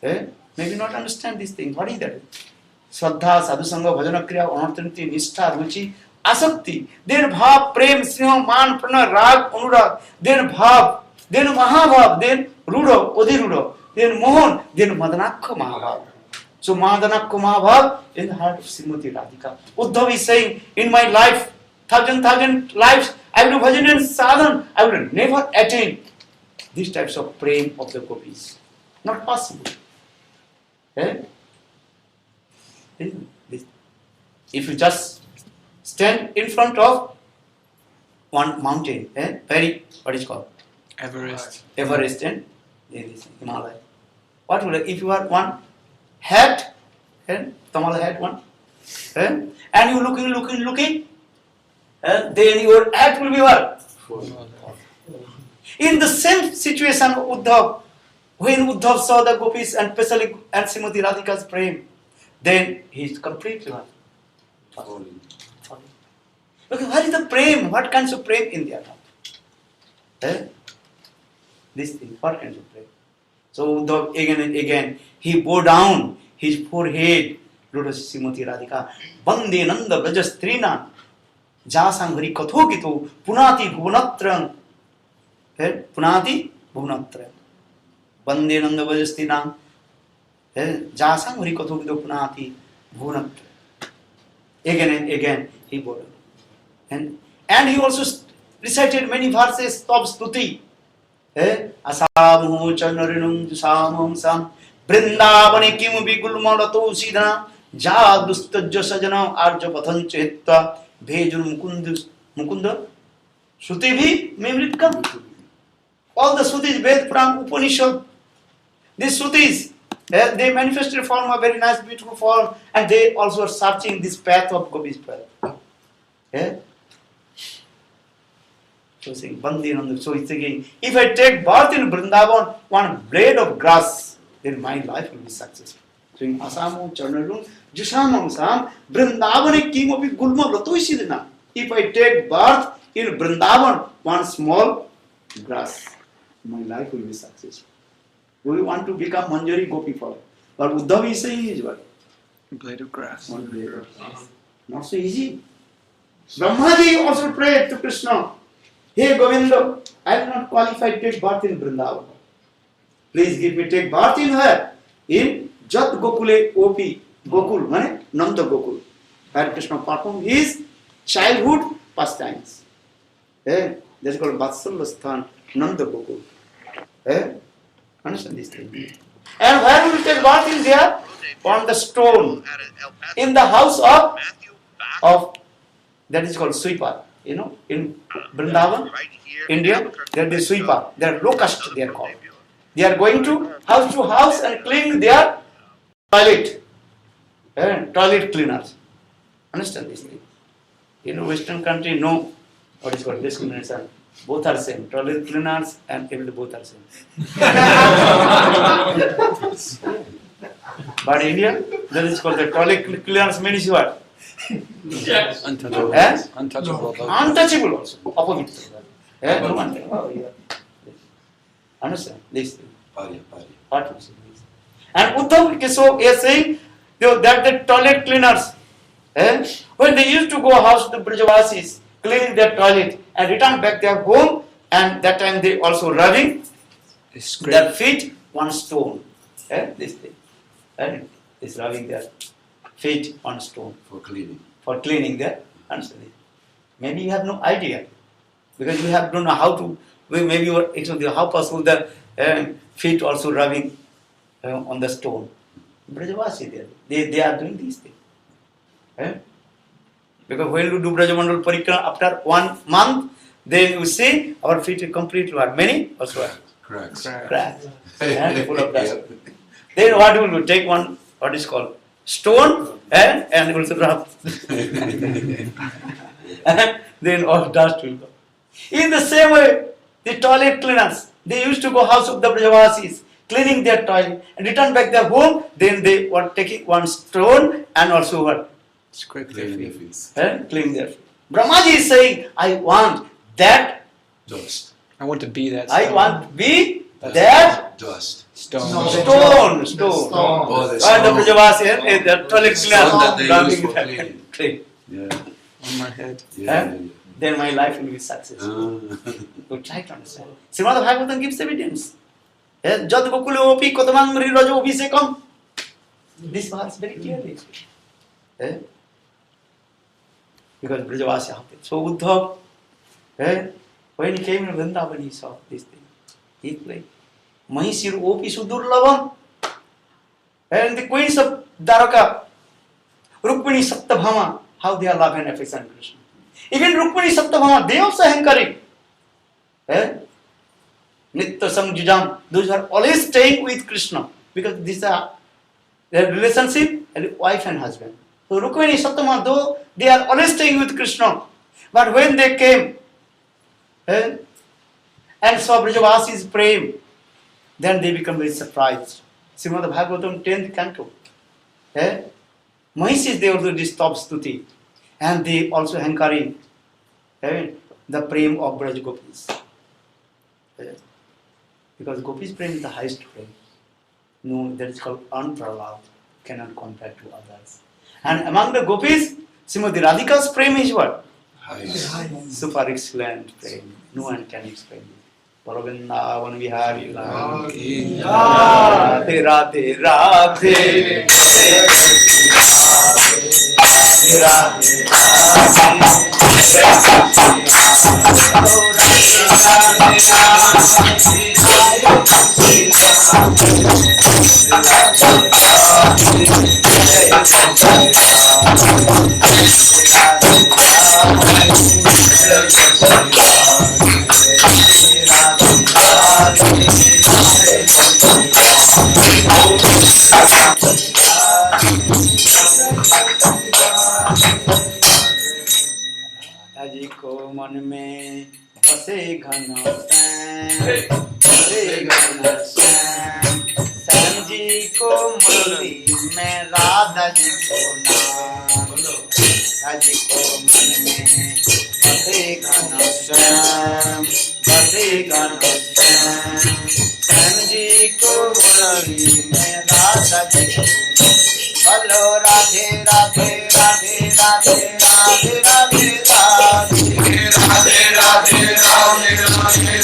Yeah. Maybe not understand this thing. What is that? Shraddha, sadhusanga, bhajana kriya, anartaniti, nishtha, ruchi, asakti. Then bhav, prem, sneha, man, prana, rag, anurag. Then bhav, then mahabhav, then ruda, adhiruda, then mohan, then madanakha mahabhav. So madanakha mahabhav in the heart of Srimati Radhika. Uddhav is saying, in my life, thousand lives, I will do bhajan and sadhan. I will never attain these types of prem of the gopis. Not possible. If you just stand in front of one mountain, very, what is called? Everest. Everest and Himalaya. What will, if you are one hat, Tamala hat one, and you looking, then your hat will be what? In the same situation, Uddhav, when Uddhav saw the gopis and especially and Srimati Radhika's praying, then he is completely falling. Okay, what is the praying? What kinds of praying in their heart? This thing, what kinds of praying? So Uddhav again and again, he bowed down his forehead, Lotus Srimati Radhika, Bande Nanda Brajastrina, Jasang Hari-katha Gito, Punati Bhuvanatram, Punati Bhuvanatram. Bande Nanda Brajastrina, Jasang Hari-katha Gito, Punati Bhuvanatram. Again and again he bowed down. And he also recited many verses of Stuti. Asamu Charnarinum Dusamam Sam Brindavane Kim Bigulmadato Sidana Jadustajja Sajana Arja Pathan Chetta Bhejun Mukunda Shruti bhi Mimritkam. All the Shrutis, Ved, Puran, Upanishad, these Shrutis, they manifested form a very nice, beautiful form, and they also are searching this path of Gopi's path. So saying, Bandi Nanda. So it's again, if I take birth in Vrindavan, one blade of grass then my life will be successful. So in Asamo Charnarun, Jushamam Sam, Brindavane Kimopi Gulma Ratoishidina. If I take birth in Brindavan, one small grass, my life will be successful. We want to become Manjari Gopi for it. But Uddhav is saying is what? Blade of grass. One blade of grass. Not so easy. Brahmaji also prayed to Krishna, hey Govinda, I am not qualified to take birth in Vrindavan. Please give me take birth in where? In Jat Gokule Opi Gokul, mane Nanda Gokul. Where Krishna performed his childhood pastimes. That is called Vatsalasthana Nanda Gokul. Understand this thing? And where will we take birth in there? On the stone. In the house of that is called sweeper. You know, in Vrindavan, India, there is sweeper. They are locust, they are called. They are going to house and clean their toilet. Toilet cleaners. Understand this thing? In Western country, no, what is called discrimination. Both are same. Toilet cleaners and both are same. But India, that is called the toilet cleaners means what? Untouchable. Untouchable. Untouchable also. Opposite. No one. Understand this thing? Partnership. And Uddhav so is saying that the toilet cleaners, when they used to go house to the Brajavasis, cleaning their toilet and return back their home, and that time they also rubbing their feet one stone. This thing. And is rubbing their feet on stone. For cleaning. For cleaning their hands. Maybe you have no idea. Because you have don't know how to, maybe you are how possible the feet also rubbing on the stone. Brajavasi they are doing these things. Because when you do Brajamandal Parikrama after 1 month, then you see our feet are completely what? Many also are Cracks. and full of dust. Then what will you take one, what is called stone and also rub. And then all dust will go. In the same way, the toilet cleaners, they used to go house of the Brajavasis, cleaning their toilet and return back their home. Then they were taking one stone and also what? Scrape their feet. Cleaning their feet. Brahmaji is saying, I want that Dust. I want to be that. I stone. want to be that Dust. Stone. No. stone. Oh, the And the stone. Brajavasi, the toilet Stone that they cleaners use for rubbing cleaning. it. Yeah. On my head. Yeah. Then my life will be successful. Ah. You try to understand. Srimad Bhagavatam gives evidence. Jad Gokule Opi Kodamang Rajo Obhisekam. This verse very clearly. Because Brajavasi have it. So Uddhav, when he came to Vrindavan, he saw this thing. He played. Mahishir Opi Sudurlavam. And the queens of Dwaraka, Rukmini Saptabhama, how they are love and affection Krishna. Even Rukmini Saptabhama, they also hankering. Nitya Samjujam, those are always staying with Krishna because these are their relationship and wife and husband. So Rukmini Saptabhama, though they are always staying with Krishna, but when they came and saw Brajavasi's prem, then they become very surprised. Srimad Bhagavatam 10th canto. Mahishis, they also stop stuti. And they also hankering the prem of Braj Gopis. Because Gopis prem is the highest prem. No, that is called unparalleled, cannot compare to others. And among the Gopis, Srimati Radhika's prem is what? Super excellent prem. No one can explain it. Vrindavan Vihari Radhe Radhe Radhe Radhe जी को मन में बसे घन श्याम, बसे घन श्याम, श्याम जी को मुरली में राधा जी को नाम, राधा जी को मन में बसेगा न श्याम, बसेगा न श्याम। श्याम जी को मुरली में राधा जी को, बोलो राधे राधे राधे राधे राधे राधे राधे राधे राधे राधे राधे राधे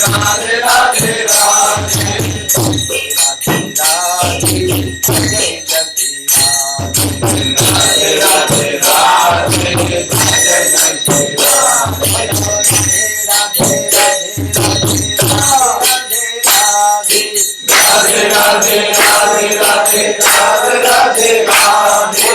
राधे राधे राधे जय जय राधे राधे राधे जय जय Radhe Radhe Radhe Radhe Radhe Radhe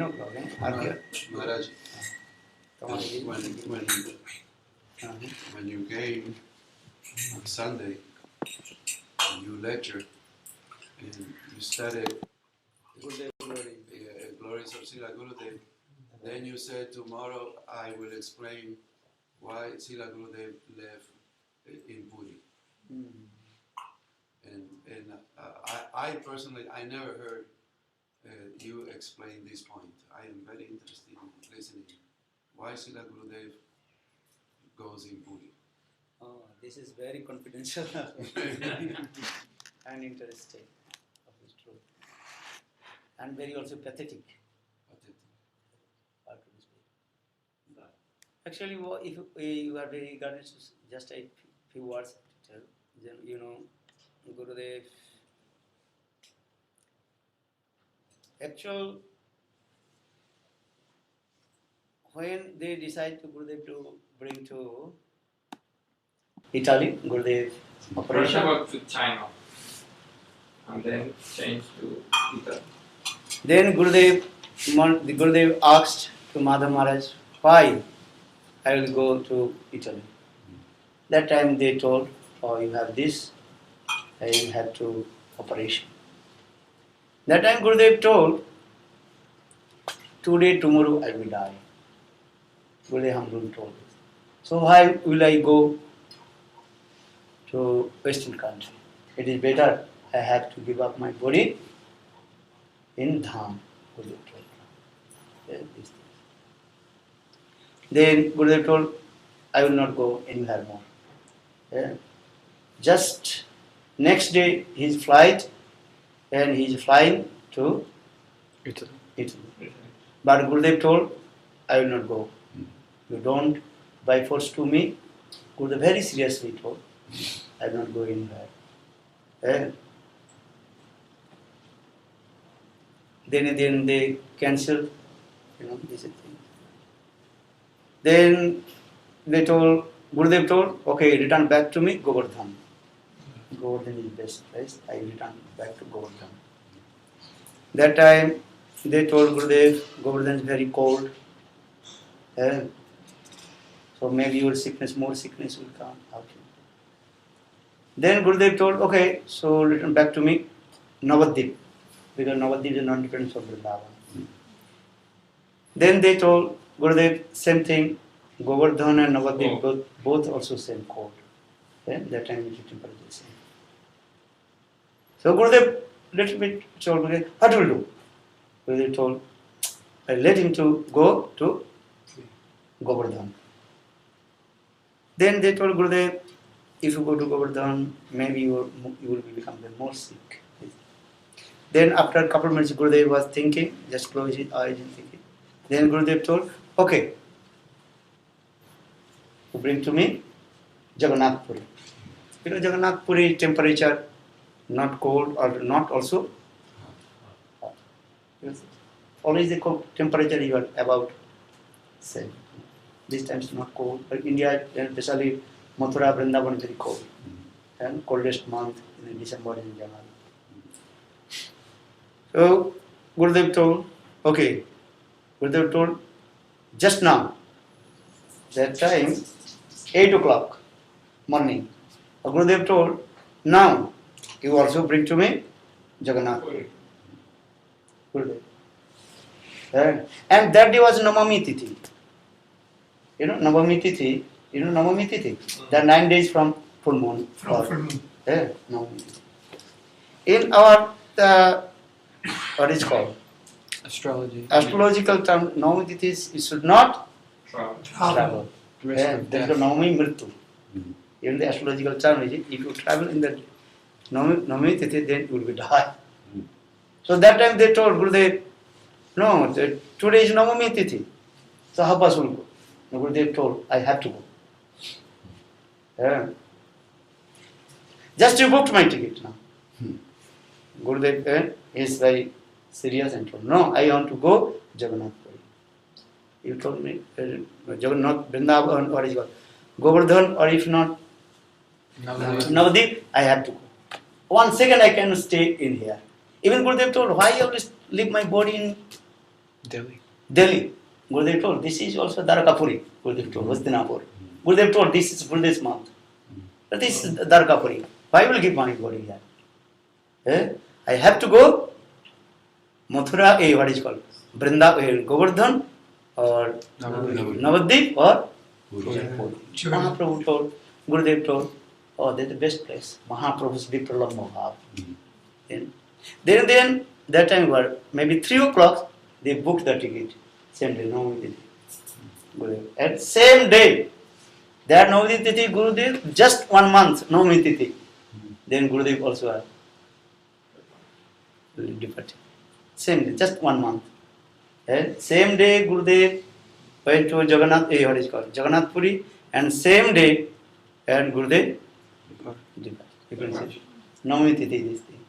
no problem. Maharaja, when you came on Sunday, you lectured and you studied glories of Srila Gurudev. Then you said, tomorrow I will explain why Srila Gurudev left in Puri. And I personally, I never heard you explain this point. I am very interested in listening. Why Srila Gurudev goes in Puri? Oh, this is very confidential and interesting of his truth. And very also pathetic. Actually, if you are very eager to just a few words to tell, then you know, Gurudev. Actual, when they decide to Gurudev to bring to Italy, Gurudev First operation. about to China, and then change to Italy. Then Gurudev asked to Madhav Maharaj, why I will go to Italy. That time they told, oh, you have this, you have to operation. That time Gurudev told, today, tomorrow I will die. Gurudev Hamrun told this. So why will I go to Western country? It is better I have to give up my body in Dham. Gurudev told. Then Gurudev told, I will not go anywhere more. Just next day his flight, and he is flying to Italy. But Gurudev told, I will not go. You don't by force to me. Gurudev very seriously told, I will not go anywhere. Then they cancelled, this thing. Then Gurudev told, okay, return back to me, Govardhan. Govardhan is best place. I return back to Govardhan. That time they told Gurudev, Govardhan is very cold. So maybe your more sickness will come out. Then Gurudev told, okay, so return back to me, Navadvip, because Navadvip is non-dependent of Vrindavan. Then they told Gurudev, same thing, Govardhan and Navadvip both also same cold. That time the temperature is same. So Gurudev little bit told Gurudev, what will do? Gurudev told, let him to go to Govardhan. Then they told Gurudev, if you go to Govardhan, maybe you will become more sick. Then after a couple of minutes, Gurudev was thinking, just close his eyes and thinking. Then Gurudev told, okay, you bring to me Jagannath Puri. You know Jagannath Puri temperature, not cold or not also hot. Always the temperature you are about same. This time is not cold, but India, especially Mathura, Vrindavan, very cold. And coldest month in December and January. So Gurudev told, okay, Gurudev told, just now, that time, 8 o'clock morning. Gurudev told, now, you also bring to me Jagannath. Gurudev. And that day was Navami Tithi. You know Navami Tithi? You know Navami Tithi? There are 9 days from full moon. From full moon. Navami Tithi. In our, what is called? Astrology. Astrological term, Navami Tithi, you should not Travel. travel. Risk of There is death. a Navami Mrityu. In the astrological term, if you travel in the Navami Tithi, then you will be die. So that time they told Gurudev, no, today is Navami Tithi. So how possible go? No, Gurudev told, I have to go. Just you booked my ticket now. Gurudev is very serious and told, no, I want to go Jagannath Puri. You told me, Jagannath, Vrindavan, what is it called? Govardhan, or if not, Navadip, I have to go. 1 second I can stay in here. Even Gurudev told, why you always leave my body in Delhi. Delhi? Gurudev told, this is also Dwarkapuri. Gurudev told, Hastinapur. Gurudev told, this is Gurudev's month. But this is Dwarkapuri. Why will I give my body here? I have to go Mathura, what is it called? Govardhan or Navadip or Puri. Mahaprabhu told, Gurudev told, oh, that's the best place. Mahaprabhu's Vipralambha Bhav. Then that time were maybe 3 o'clock, they booked the ticket. Same day, Navami Tithi. And same day, that Navami Tithi, Gurudev, just 1 month, Navami Tithi. Then Gurudev also departed. Same day, just 1 month. And same day, Gurudev went to Jagannath, what is called? Jagannath Puri, and same day, and Gurudev departed. You can say, Navami Tithi, this thing.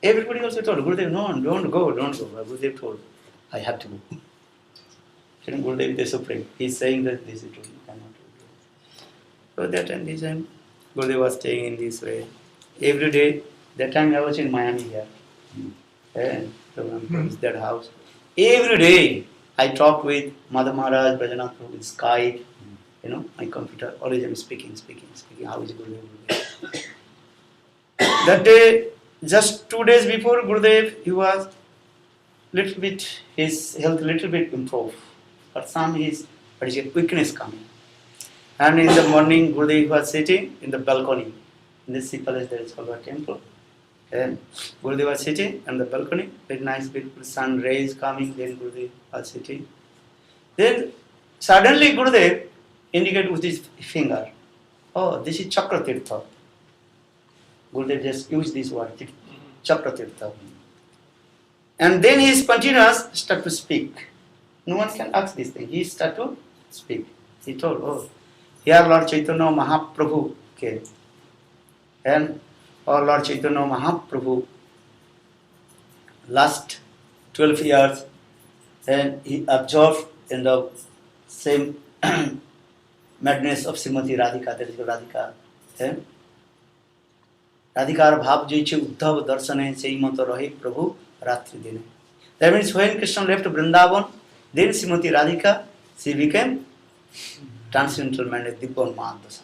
Everybody also told Gurudev, no, don't go. But Gurudev told, I have to go. And Gurudev is supreme. He is saying that this is true. You cannot do. So that time, this time, Gurudev was staying in this way. Every day, that time I was in Miami here. And that house. Every day, I talked with Mother Maharaj, Brajanath Prabhu, with Skype. You know, my computer, always I'm speaking. How is Gurudev? That day, just 2 days before Gurudev, he was little bit, his health little bit improved. But some his weakness coming. And in the morning, Gurudev was sitting in the balcony. In the sea palace, there is called a temple. And Gurudev was sitting on the balcony, very nice, beautiful sun rays coming, then Gurudev was sitting. Then suddenly Gurudev indicated with his finger, oh, this is Chakratirtha. Gurudev just used this word, Chakratirtha. And then he spontaneous start to speak. No one can ask this thing. He start to speak. He told, oh, here Lord Chaitanya Mahaprabhu came. And Lord Chaitanya Mahaprabhu, last 12 years, and he absorbed in the same madness of Srimati Radhika, that is Radhika. Radhikar bhav jaiche uddhav darsane seimata rahe Prabhu ratri dine. That means when Krishna left Vrindavan, then Srimati Radhika, she became transcendental mandate, Dibban Mahadasa.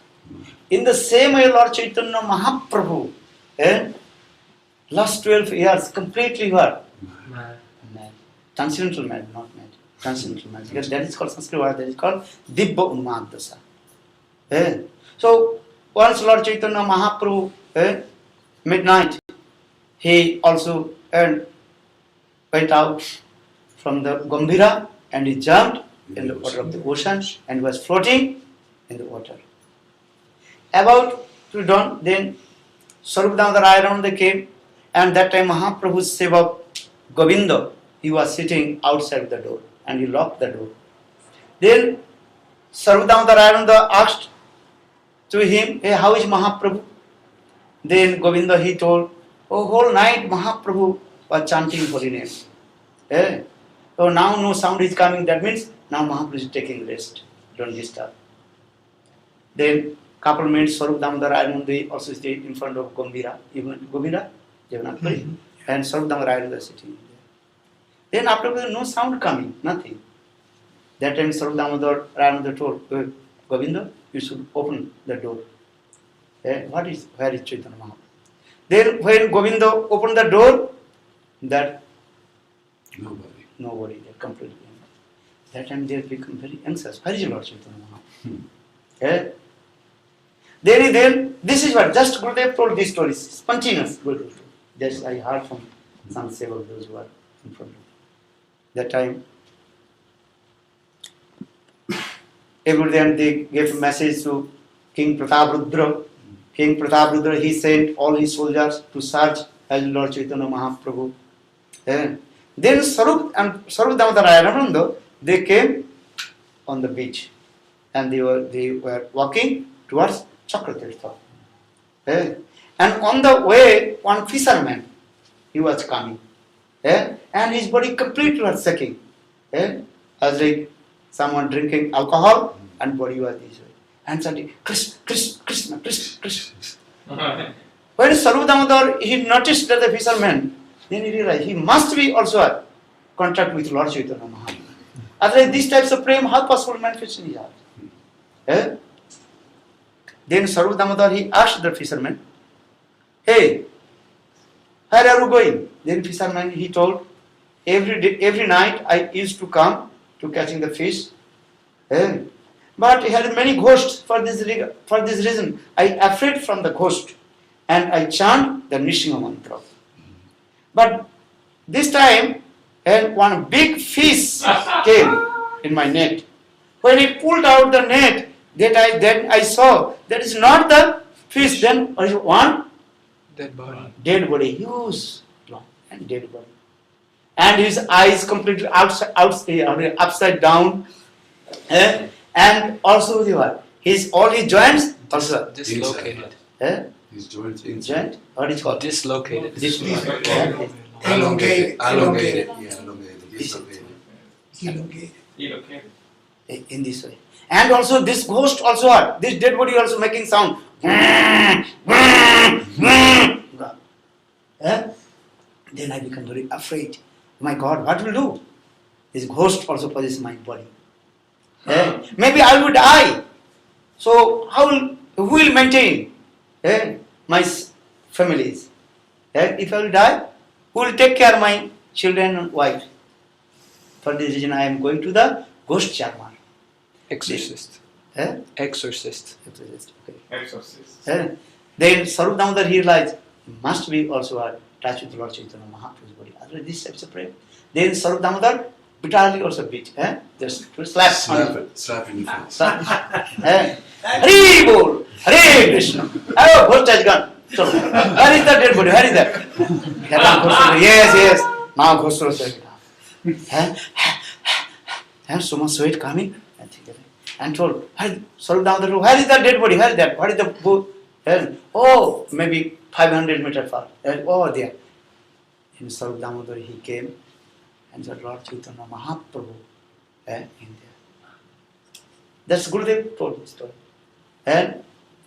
In the same way, Lord Chaitanya Mahaprabhu, last 12 years, completely what? Mad. Transcendental mad, not mad. Transcendental mad. Because that is called Sanskrit word, that is called Dibba Unmadasa. So, once Lord Chaitanya Mahaprabhu, midnight, he also went out from the Gambhira and he jumped in the water of the ocean and was floating in the water. About to dawn, then Swarup Damodar Rayananda came, and that time Mahaprabhu's Sevak Govinda, he was sitting outside the door and he locked the door. Then Swarup Damodar Rayananda asked to him, hey, how is Mahaprabhu? Then Govinda, he told, oh, whole night Mahaprabhu was chanting holy name. Eh? So now no sound is coming, that means now Mahaprabhu is taking rest. Don't disturb. Then couple minutes Swarup Damodar Rayananda also stayed in front of Gambhira, Jagannath Puri, and Swarup Damodar Rayananda sitting there. Then after that, no sound coming, nothing. That time Swarup Damodar Rayananda told, Govinda, you should open the door. Where is Chaitanya Mahaprabhu? Then when Govinda opened the door, that nobody there, completely empty. That time they become very anxious. Where is Lord Chaitanya Mahaprabhu? Then this is what just Gurudev told this story, spontaneous Gurudev. That's I heard from some several of those who are in front of me. That time, every day they gave a message to King Prataprudra. King Prataprudra, he sent all his soldiers to search as Lord Chaitanya Mahaprabhu. Then Swarup Damodar Rayananda, they came on the beach and they were walking towards Chakratirtha. And on the way, one fisherman, he was coming. And his body completely was shaking. As like someone drinking alcohol and body was this way. And suddenly, Krishna. When Swarup Damodar, he noticed that the fisherman, then he realized he must be also a contact with Lord Chaitanya Mahaprabhu. Otherwise, these types of prema, how possible manifest in his heart? Then Swarup Damodar, he asked the fisherman, hey, where are you going? Then fisherman, he told, every night I used to come to catching the fish. But he had many ghosts for this reason. I afraid from the ghost and I chant the Nrsimha mantra. But this time, one big fish came in my net. When he pulled out the net, then I saw that is not the fish. Then one Dead body. Dead body, huge, long and dead body, and his eyes completely upside down, and also all his joints also Dislocated. His joints joint. What is called? Dislocated. Elongated. Elongated. In this way. And also this ghost also this dead body also making sound. Then I become very afraid. My God, what will do? This ghost also possesses my body. Maybe I will die. So who will maintain my families? If I will die, who will take care of my children and wife? For this reason I am going to the ghost charmer. Exorcist. Exorcist. Okay. Exorcist. Then Swarup Damodar he realized he must be also attached with Lord Chaitanya Mahaprabhu's body. Otherwise this types of prayer. Then Swarup Damodar bitterly also beat. Just to slap Slap in the face. Hari Bol! Hare Krishna! Oh, ghost has gone. So, where is the dead body? Where is that? Yes. Now ghost also has and so much sweat coming. And told, Swarup Damodar, where is the dead body? Where is that? What is the book? Oh, maybe 500 meters far. Oh, there. In Swarup Damodar he came and said, Lord Chaitanya Mahaprabhu in there. That's Gurudev told the story. And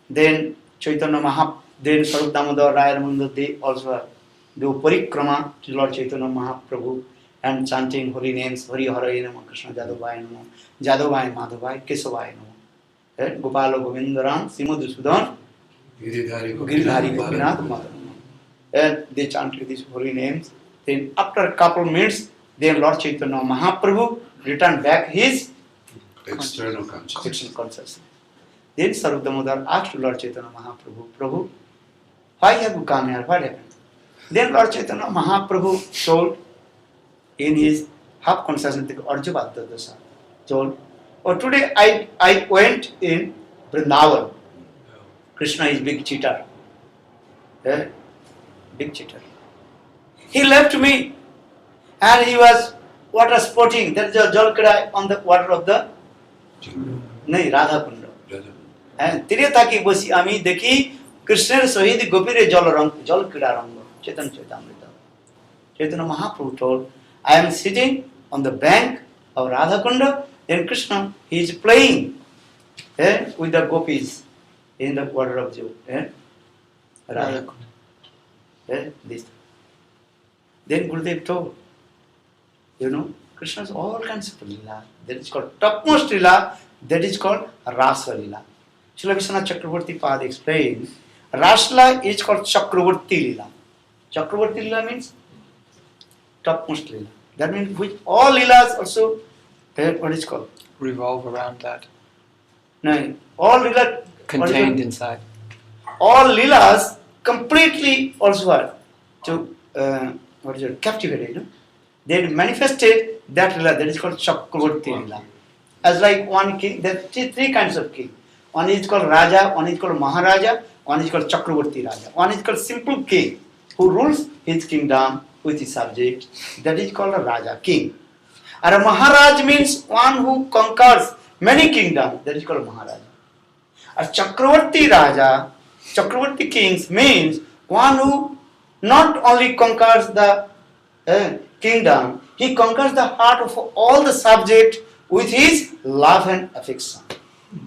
then then Swarup Damodar Rayananda, they also do parikrama to Lord Chaitanya Mahaprabhu and chanting holy names, Hari Hare Nama, Krishna Jadavaya Nama, Jadavaya Madhavaya, Kesavaya Nama. Gopala Govindaram, Simadhusudan, Giridhari Gopinath Madhavaya. And they chanted these holy names. Then after a couple of minutes, then Lord Chaitanya Mahaprabhu returned back his External consciousness. Then Swarup Damodar asked Lord Chaitanya Mahaprabhu, Prabhu, why have you come here? What happened? Then Lord Chaitanya Mahaprabhu told in his half consciousness Arjuna Dasa told, oh, today I went in Vrindavan. Krishna is big cheater. Big cheater. He left me and he was water sporting. There is a jalkada on the water of the Radha Kunda. And Tiriyataki bosi ami dekhi Krishna Sohidi Gopire jalkada rang Chaitanya Chaitamrita. Chaitanya Mahaprabhu told, I am sitting on the bank of Radha Kunda, then Krishna, he is playing with the gopis in the water of Radha Kunda. This. Then Gurudev told, Krishna has all kinds of lila. That is called topmost lila, that is called Rasa lila. Srila Vishwanath Chakravarti Pad explains, Rasa is called Chakravarti lila. Chakravarti lila means topmost lila. That means which all lilas also, what is called? Revolve around that. No, all lila Contained inside. all lilas completely also are to captivated. They manifested that lila, that is called Chakravarti lila. As like one king, there are three kinds of king. One is called Raja, one is called Maharaja, one is called Chakravarti Raja. One is called simple king who rules his kingdom with his subjects. That is called a Raja, king. And a Maharaj means one who conquers many kingdoms. That is called a Maharaja. A Chakravarti Raja, Chakravarti kings means one who not only conquers the kingdom, he conquers the heart of all the subjects with his love and affection.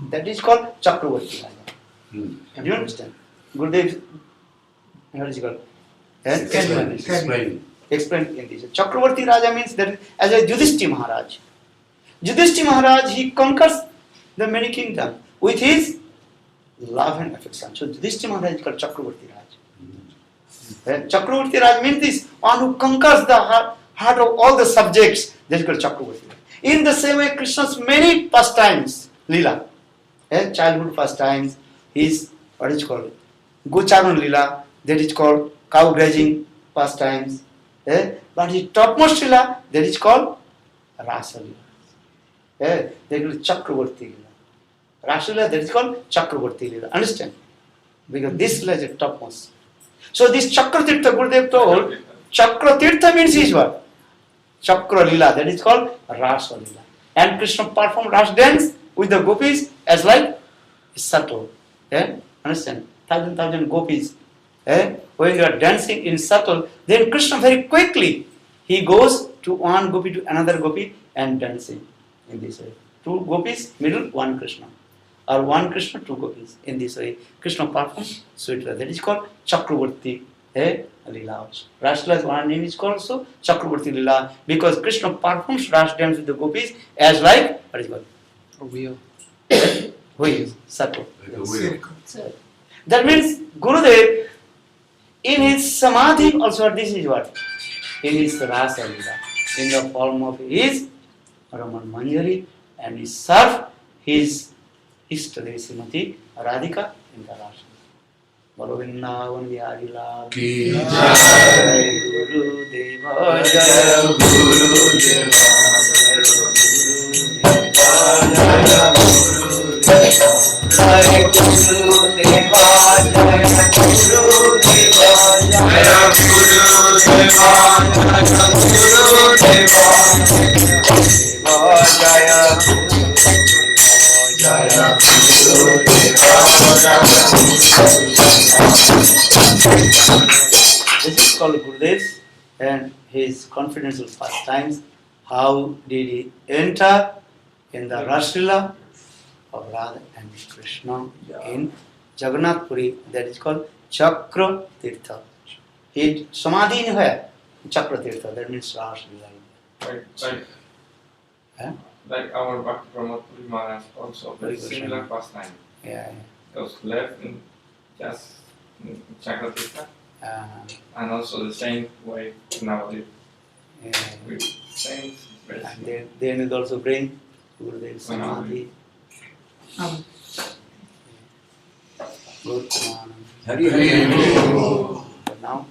That is called Chakravarti Raja. Do you understand? Gurudev, what is it called? Explain in this. Chakravarti Raja means that as a Yudhishthira Maharaj. Yudhishthira Maharaj, he conquers the many kingdoms with his love and affection. So Yudhishthira Maharaj is called Chakravarti Raj. Chakravarti Raj means this, one who conquers the heart of all the subjects. That is called Chakravarti Raj. In the same way, Krishna's many pastimes, Leela, childhood pastimes, his, what is called? Gocharan Leela, that is called cow grazing pastimes. But his topmost Leela, that is called Rasa Leela. That is Chakravarti Leela. Rasa Leela, that is called Chakravarti Leela. Understand? Because this Leela is the topmost. So this Chakratirtha, Gurudev told, Chakratirtha means is what? Chakra Leela, that is called Rasa Leela. And Krishna performed Rasa dance with the gopis as like subtle. Understand? Thousand gopis. When you are dancing in subtle, then Krishna very quickly, he goes to one gopi to another gopi and dancing in this way. Two gopis, middle, one Krishna. Or one Krishna, two gopis. In this way, Krishna performs sweet Leela. That is called Chakravarti Leela. Rasa one name is called also Chakravarti Leela because Krishna performs Rasa dance with the gopis as like, what is called? A wheel. Wheel, circle. That means Gurudev, in his Samadhi also this is what? In his Rasa Leela. In the form of his Raman Manjari and he served his Ishtadeva Srimati Radhika in the Rasa. Bolo Vrindavan Bihari Lal Ki Jai Guru Deva Jai Guru Deva Jai Guru Deva Jai Guru Deva Jai Guru Deva Jai Guru Deva Jai This is called Gurudev and his confidential pastimes. How did he enter in the Rasa Leela of Radha and Krishna in Jagannath Puri? That is called Chakra Tirtha. He Samadhi in where? Chakra Tirtha. That means Rasa Leela. Like our Bhakti Pramod Puri Maharaj also, Very very good, similar pastime. Yeah. Those left in just Chakratirtha, and also the same way nowadays Yeah. with saints. Very And similar. then it also bring Gurudev Samadhi. Good. Hari. But now